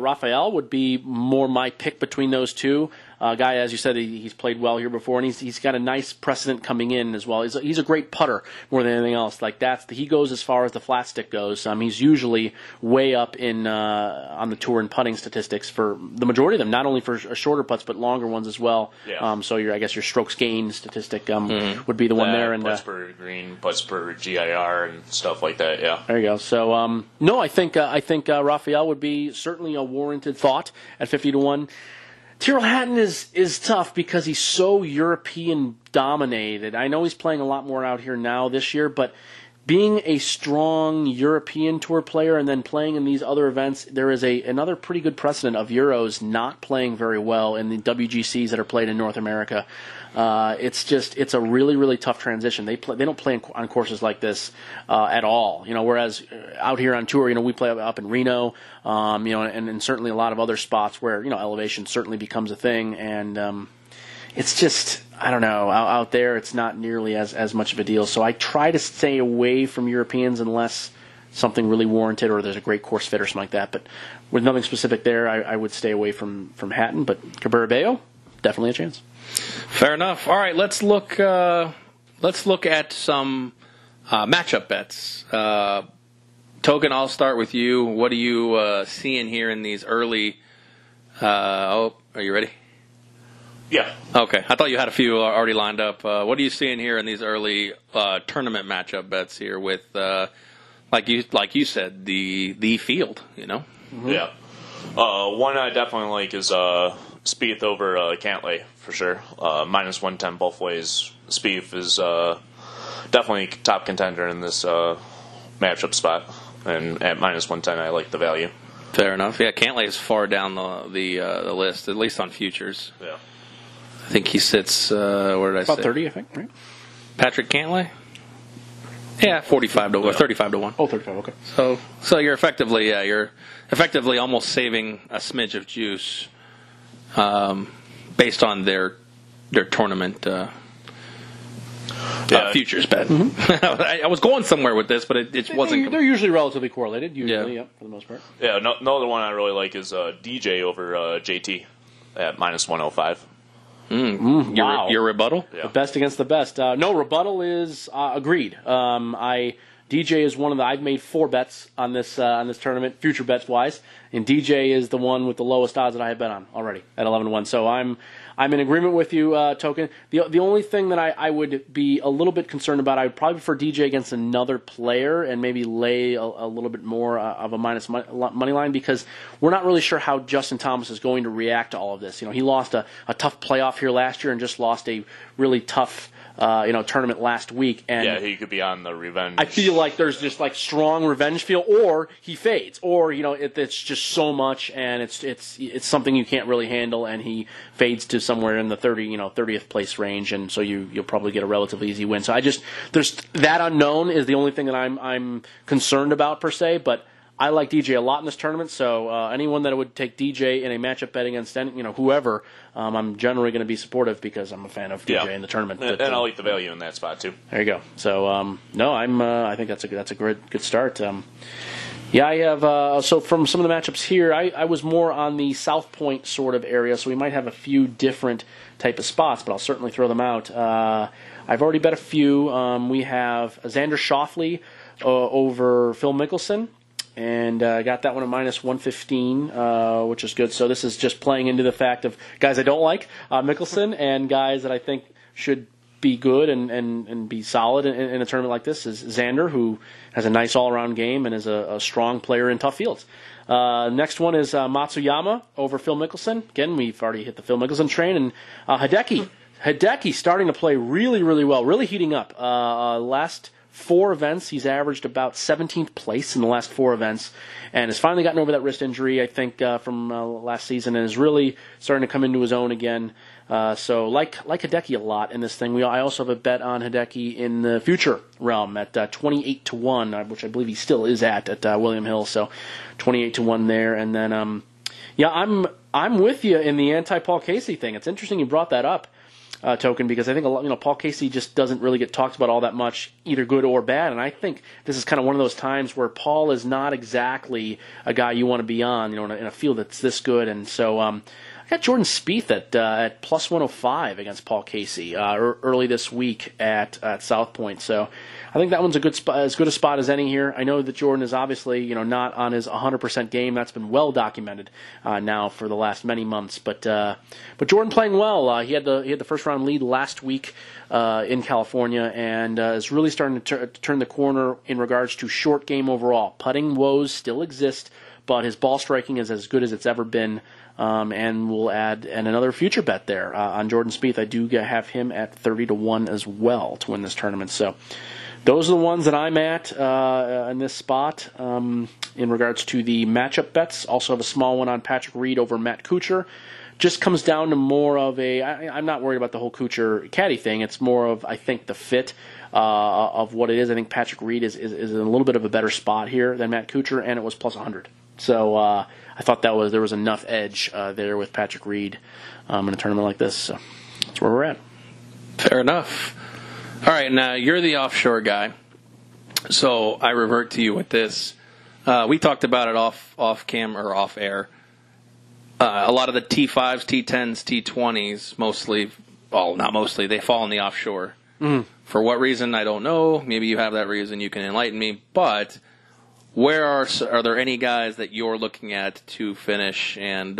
Rafael would be more my pick between those two. Guy, as you said, he's played well here before, and he's got a nice precedent coming in as well. He's a great putter more than anything else. Like he goes as far as the flat stick goes. He's usually way up in on the tour in putting statistics for the majority of them, not only for shorter putts but longer ones as well. Yeah. So I guess your strokes gained statistic would be the one there. And putts per green, putts per GIR, and stuff like that. Yeah. There you go. So no, I think Rafael would be certainly a warranted thought at 50-1. Tyrrell Hatton is tough because he's so European dominated. I know he's playing a lot more out here now this year, but being a strong European tour player and then playing in these other events, there is another pretty good precedent of Euros not playing very well in the WGCs that are played in North America. It's a really, really tough transition. They don't play on courses like this at all. Whereas out here on tour, we play up in Reno, and certainly a lot of other spots where elevation certainly becomes a thing, and it's just, I don't know, out there it's not nearly as much of a deal. So I try to stay away from Europeans unless something really warranted or there's a great course fit or something like that. But with nothing specific there, I would stay away from Hatton. But Cabrera Bello, definitely a chance. Fair enough. All right, let's look at some matchup bets. Token, I'll start with you. What are you seeing here in these early? Are you ready? Yeah. Okay. I thought you had a few already lined up. What are you seeing here in these early tournament matchup bets here with, like you said, the field? Mm-hmm. Yeah. One I definitely like is Spieth over Cantlay for sure. Minus 110 both ways. Spieth is definitely top contender in this matchup spot, and at minus 110, I like the value. Fair enough. Yeah, Cantlay is far down the list, at least on futures. Yeah. I think he sits. Where did I say? About 30, I think. Right. Patrick Cantlay. Yeah, 35 to 1. Oh, 35. Okay. So you're effectively almost saving a smidge of juice, based on their tournament futures bet. Mm-hmm. I was going somewhere with this, but it wasn't. They're usually relatively correlated. Usually, yeah, for the most part. Yeah. Another one I really like is DJ over JT at minus 105. Wow. Your rebuttal? Yeah. The best against the best. No, rebuttal is agreed. DJ DJ is one of the. I've made 4 bets on this tournament, future bets wise, and DJ is the one with the lowest odds that I have bet on already at 11-1. So I'm in agreement with you, Token. The only thing that I would be a little bit concerned about, I would probably prefer DJ against another player and maybe lay a little bit more of a minus money line, because we're not really sure how Justin Thomas is going to react to all of this. He lost a tough playoff here last year and just lost a really tough tournament last week. And yeah, he could be on the revenge. I feel like there's just like strong revenge feel, or he fades, or it's just so much, and it's something you can't really handle, and he fades to somewhere in the 30th place range, and so you'll probably get a relatively easy win. So there's that unknown is the only thing that I'm concerned about per se, but I like DJ a lot in this tournament, so anyone that would take DJ in a matchup bet against whoever, I'm generally going to be supportive because I'm a fan of DJ in the tournament. And I'll like the value in that spot too. There you go. So I think that's a good start. I have so from some of the matchups here, I was more on the South Point sort of area, so we might have a few different type of spots, but I'll certainly throw them out. I've already bet a few. We have Xander Schauffele over Phil Mickelson. And I got that one at minus 115, which is good. So this is just playing into the fact of guys I don't like, Mickelson, and guys that I think should be good and be solid in a tournament like this is Xander, who has a nice all-around game and is a strong player in tough fields. Next one is Matsuyama over Phil Mickelson. Again, we've already hit the Phil Mickelson train. And Hideki starting to play really, really well, really heating up. Last 4 events, he's averaged about 17th place in the last 4 events, and has finally gotten over that wrist injury, I think, from last season, and is really starting to come into his own again. So like Hideki a lot in this thing. I also have a bet on Hideki in the future realm at 28-1, which I believe he still is at William Hill. So 28-1 there, and then I'm with you in the anti-Paul Casey thing. It's interesting you brought that up. Token, because I think Paul Casey just doesn't really get talked about all that much, either good or bad, and I think this is kind of one of those times where Paul is not exactly a guy you want to be on, in a field that's this good, and so I got Jordan Spieth at plus 105 against Paul Casey early this week at South Point, so I think that one's as good a spot as any here. I know that Jordan is obviously not on his 100% game. That's been well documented now for the last many months. But Jordan playing well. He had the first round lead last week in California, and is really starting to turn the corner in regards to short game overall. Putting woes still exist, but his ball striking is as good as it's ever been. And we'll add another future bet there on Jordan Spieth. I do have him at 30-1 as well to win this tournament. So those are the ones that I'm at in this spot in regards to the matchup bets. Also have a small one on Patrick Reed over Matt Kuchar. Just comes down to more of I'm not worried about the whole Kuchar caddy thing. It's more of, I think, the fit of what it is. I think Patrick Reed is in a little bit of a better spot here than Matt Kuchar, and it was plus 100. So I thought there was enough edge there with Patrick Reed in a tournament like this. So that's where we're at. Fair enough. All right, now you're the offshore guy, so I revert to you with this. We talked about it off cam or off air. A lot of the T5s, T10s, T20s, not mostly, they fall in the offshore. Mm. For what reason, I don't know. Maybe you have that reason. You can enlighten me. But are there any guys that you're looking at to finish and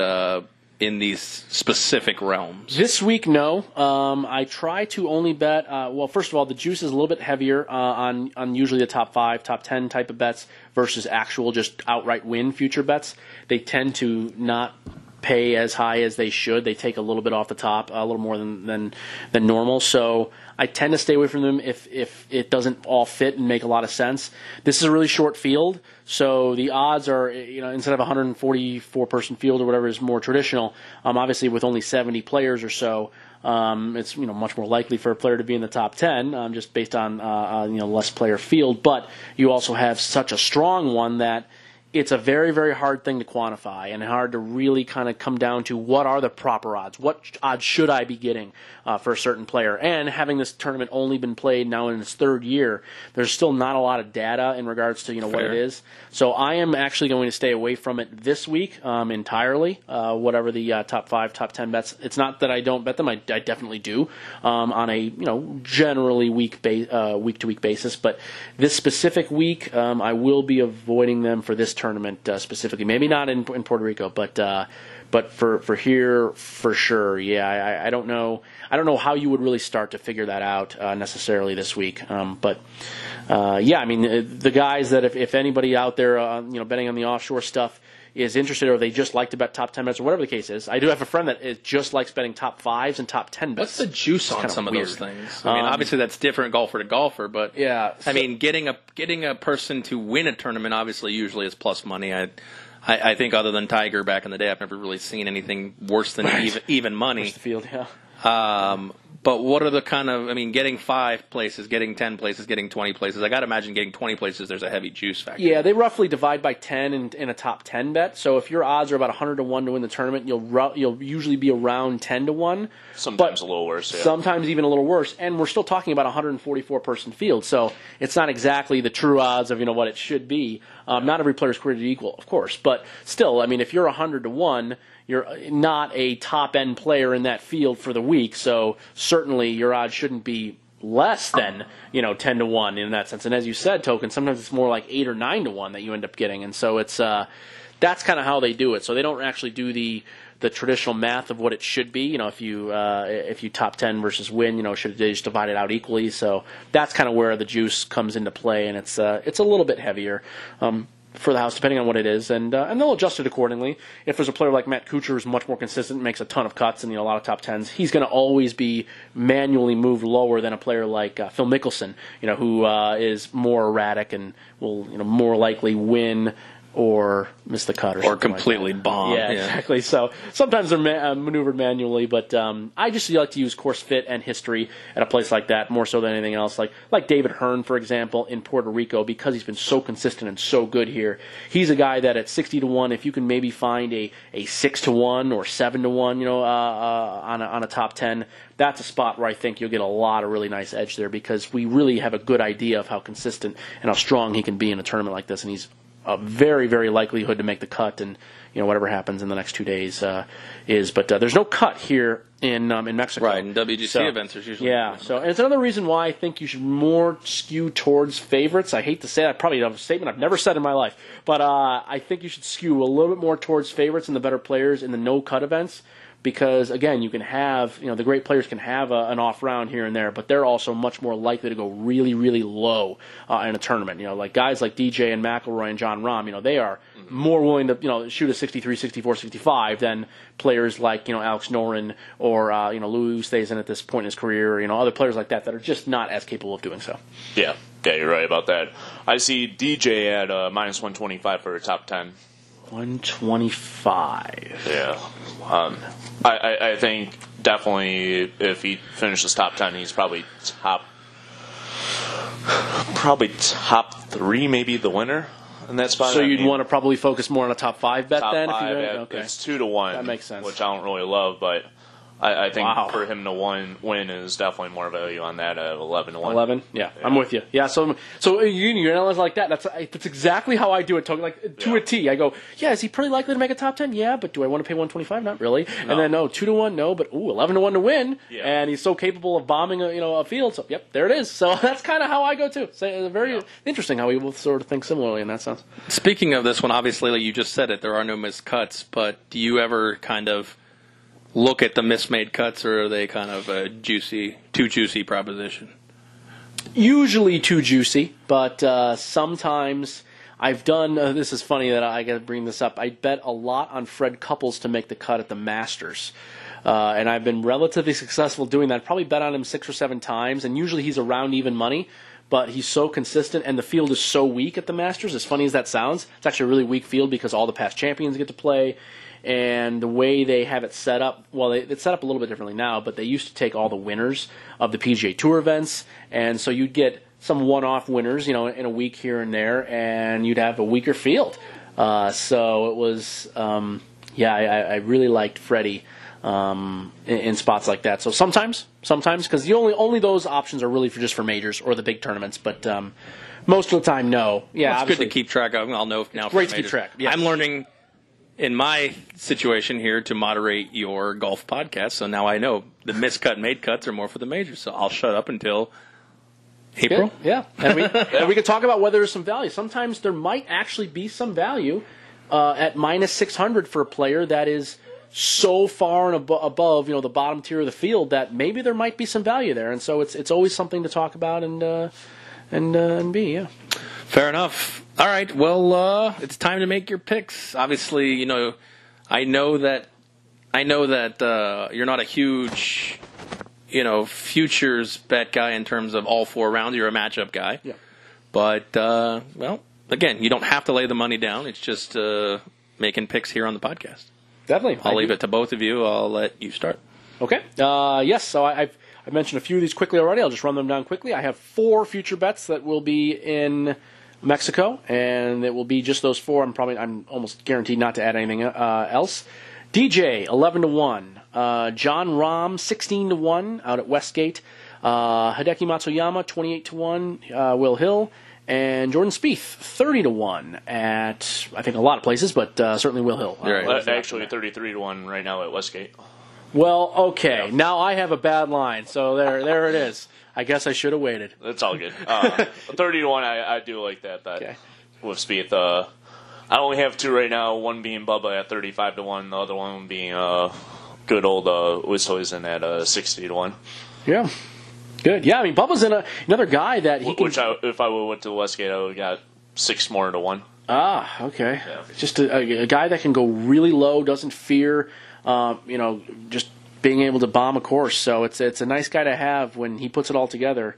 in these specific realms? This week, no. I try to only bet. First of all, the juice is a little bit heavier on usually the top 5, top 10 type of bets versus actual just outright win future bets. They tend to not pay as high as they should. They take a little bit off the top, a little more than normal. So I tend to stay away from them if it doesn't all fit and make a lot of sense. This is a really short field, so the odds are, instead of a 144 person field or whatever is more traditional, obviously with only 70 players or so, it's much more likely for a player to be in the top 10 just based on less player field. But you also have such a strong one that it's a very, very hard thing to quantify and hard to really kind of come down to what are the proper odds. What odds should I be getting for a certain player? And having this tournament only been played now in its third year, there's still not a lot of data in regards to what it is. So I am actually going to stay away from it this week entirely, whatever the top 5, top 10 bets. It's not that I don't bet them. I definitely do on a generally week-to-week basis. But this specific week, I will be avoiding them for this tournament specifically. Maybe not in Puerto Rico, but for here for sure. Yeah, I don't know. I don't know how you would really start to figure that out necessarily this week. But I mean, the guys that if anybody out there betting on the offshore stuff is interested, or they just like to bet top 10 bets, or whatever the case is. I do have a friend that just likes betting top 5s and top 10 bets. What's the juice on some of those things? I mean, obviously that's different golfer to golfer, but yeah. I mean, getting a person to win a tournament obviously usually is plus money. I think other than Tiger back in the day, I've never really seen anything worse than even money. Push the field, yeah. But what are the kind of, I mean, getting 5 places, getting 10 places, getting 20 places. I got to imagine getting 20 places, there's a heavy juice factor. Yeah, they roughly divide by 10 in a top 10 bet. So if your odds are about 100 to 1 to win the tournament, you'll usually be around 10 to 1. Sometimes a little worse, yeah. Sometimes even a little worse. And we're still talking about a 144-person field. So it's not exactly the true odds of what it should be. Not every player is created equal, of course. But still, I mean, if you're 100 to 1, you're not a top-end player in that field for the week, so certainly your odds shouldn't be less than 10 to 1 in that sense. And as you said, Token, sometimes it's more like 8 or 9 to 1 that you end up getting, and so it's that's kind of how they do it. So they don't actually do the traditional math of what it should be. If you top 10 versus win, should they just divide it out equally? So that's kind of where the juice comes into play, and it's a little bit heavier. For the house, depending on what it is, and they'll adjust it accordingly. If there's a player like Matt Kuchar who's much more consistent, makes a ton of cuts, and a lot of top 10s, he's going to always be manually moved lower than a player like Phil Mickelson, who is more erratic and will more likely win or miss the cut or completely like bomb. Yeah, exactly. So sometimes they're maneuvered manually, but I just like to use course fit and history at a place like that more so than anything else. Like David Hearn, for example, in Puerto Rico, because he's been so consistent and so good here. He's a guy that at 60 to 1, if you can maybe find a 6 to 1 or 7 to 1, on a top 10, that's a spot where I think you'll get a lot of really nice edge there, because we really have a good idea of how consistent and how strong he can be in a tournament like this, and he's a very, very likelihood to make the cut, and whatever happens in the next 2 days is. But there's no cut here in Mexico. Right, and WGC events there's usually. Yeah, and it's another reason why I think you should more skew towards favorites. I hate to say that, probably a statement I've never said in my life, but I think you should skew a little bit more towards favorites and the better players in the no cut events. Because, again, you can have, the great players can have an off round here and there, but they're also much more likely to go really, really low in a tournament. Like guys like DJ and McIlroy and John Rahm, they are more willing to, shoot a 63, 64, 65 than players like, Alex Noren or, Louis Oosthuizen at this point in his career, or, other players like that are just not as capable of doing so. Yeah, you're right about that. I see DJ at minus 125 for a top 10. 125. Yeah. I think definitely if he finishes top 10, he's probably top 3, maybe the winner in that spot. So you'd want to probably focus more on a top 5 bet top then? 5, if you okay. It's 2 to 1. That makes sense. Which I don't really love, but I think for him to win is definitely more value on that at 11 to 1. 11? Yeah, I'm with you. Yeah, so you analyze like that. That's exactly how I do it, to a T. I go, is he pretty likely to make a top 10? Yeah, but do I want to pay 125? Not really. No. And then 2 to 1, no, but 11 to 1 to win. Yeah. And he's so capable of bombing a field. So yep, there it is. So that's kind of how I go too. So very interesting how we both sort of think similarly in that sense. Speaking of this one, obviously, like you just said it, there are no missed cuts. But do you ever kind of look at the mismade cuts, or are they kind of a too juicy proposition? Usually too juicy, but sometimes I've done. This is funny that I got to bring this up. I bet a lot on Fred Couples to make the cut at the Masters. And I've been relatively successful doing that. I've probably bet on him 6 or 7 times, and usually he's around even money. But he's so consistent, and the field is so weak at the Masters. As funny as that sounds, it's actually a really weak field because all the past champions get to play. And the way they have it set up, well, it's set up a little bit differently now, but they used to take all the winners of the PGA Tour events, and so you'd get some one-off winners, in a week here and there, and you'd have a weaker field. So it was, I really liked Freddie in spots like that. So sometimes, because only those options are really just for majors or the big tournaments. But most of the time, no. Yeah, it's good to keep track of. I'll know now. Great to keep track. Yeah. I'm learning in my situation here to moderate your golf podcast, so now I know the miscut made cuts are more for the majors. So I'll shut up until April. Good. Yeah, and we can talk about whether there's some value. Sometimes there might actually be some value at minus 600 for a player that is so far and above, the bottom tier of the field that maybe there might be some value there. And so it's always something to talk about and be. Yeah. Fair enough. All right. Well, it's time to make your picks. Obviously, I know that you're not a huge, futures bet guy in terms of all 4 rounds. You're a matchup guy. Yeah. But again, you don't have to lay the money down. It's just making picks here on the podcast. Definitely. I'll leave it to both of you. I'll let you start. Okay. Yes. So I mentioned a few of these quickly already. I'll just run them down quickly. I have 4 future bets that will be in Mexico, and it will be just those 4. I'm almost guaranteed not to add anything else. DJ 11-1, John Rahm 16-1 out at Westgate, Hideki Matsuyama 28-1, Will Hill, and Jordan Spieth 30-1 at I think a lot of places, but certainly Will Hill. Right. Actually 33-1 right now at Westgate. Well, okay. Yeah. Now I have a bad line, so there it is. I guess I should have waited. That's all good. 30-1, I do like that bet with Spieth. I only have 2 right now. One being Bubba at 35-1, the other one being good old Wissoisen at 60-1. Yeah, good. Yeah, I mean Bubba's another guy that he can. If I went to Westgate, I would have got 6 more to 1. Ah, okay. Yeah. Just a guy that can go really low, doesn't fear, just being able to bomb a course. So it's a nice guy to have when he puts it all together.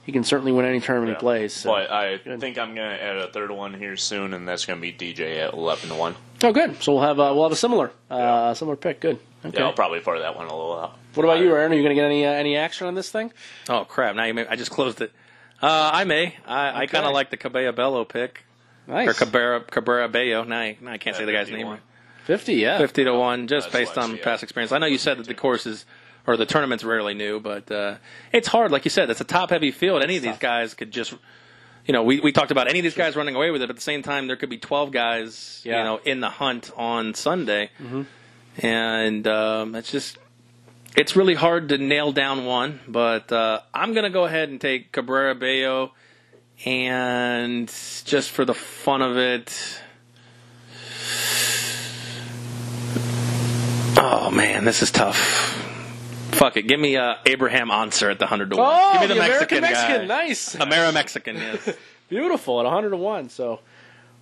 He can certainly win any tournament he plays. So. But I think I'm going to add a third one here soon, and that's going to be DJ at 11-1. Oh, good. So we'll have a similar similar pick. Good. Okay. Yeah, I'll probably fire that one a little out. What about you, Aaron? Are you going to get any action on this thing? Oh crap! Now I just closed it. I may. I kind of like the Cabello Bello pick. Nice. Or Cabrera Bello. Now I can't say the guy's name right. 50-1, just based on past experience. I know you said that the courses or the tournament's rarely new, but it's hard. Like you said, it's a top-heavy field. Any of these guys could just, we talked about any of these guys running away with it, but at the same time, there could be 12 guys, in the hunt on Sunday. Mm-hmm. And it's really hard to nail down one, but I'm going to go ahead and take Cabrera Bello, and just for the fun of it, oh man, this is tough. Fuck it, give me Abraham Answer at the 100-1. Oh, give me the Mexican guy. Nice. American-Mexican, yes. Beautiful at 100-1. So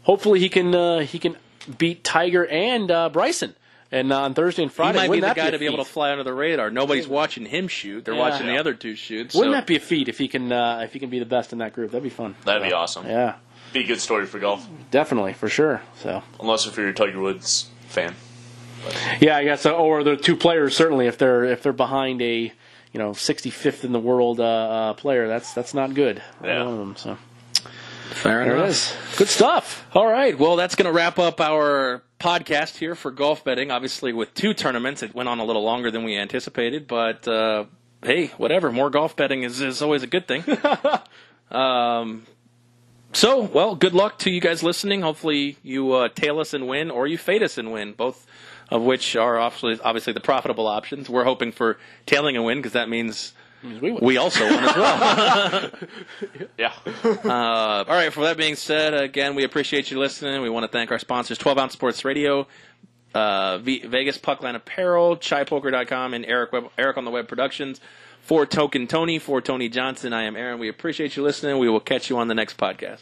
hopefully he can beat Tiger and Bryson. And on Thursday and Friday, he might be the guy to be able to fly under the radar. Nobody's watching him shoot; they're watching the other 2 shoot. Wouldn't that be a feat if he can be the best in that group? That'd be fun. That'd be awesome. Yeah, be a good story for golf. Definitely, for sure. So unless if you're a Tiger Woods fan. Yeah, I guess, or the 2 players certainly. If they're behind a 65th in the world player, that's not good. Yeah. One of them. So fair enough. There it is. Good stuff. All right. Well, that's going to wrap up our podcast here for golf betting. Obviously, with 2 tournaments, it went on a little longer than we anticipated. But hey, whatever. More golf betting is always a good thing. So, well, good luck to you guys listening. Hopefully, you tail us and win, or you fade us and win. Both of which are obviously the profitable options. We're hoping for tailing and win because that means we also win as well. Yeah. All right, for that being said, again, we appreciate you listening. We want to thank our sponsors, 12 Ounce Sports Radio, Vegas Puckline Apparel, ChaiPoker.com, and Eric on the Web Productions. For Token Tony, for Tony Johnson, I am Aaron. We appreciate you listening. We will catch you on the next podcast.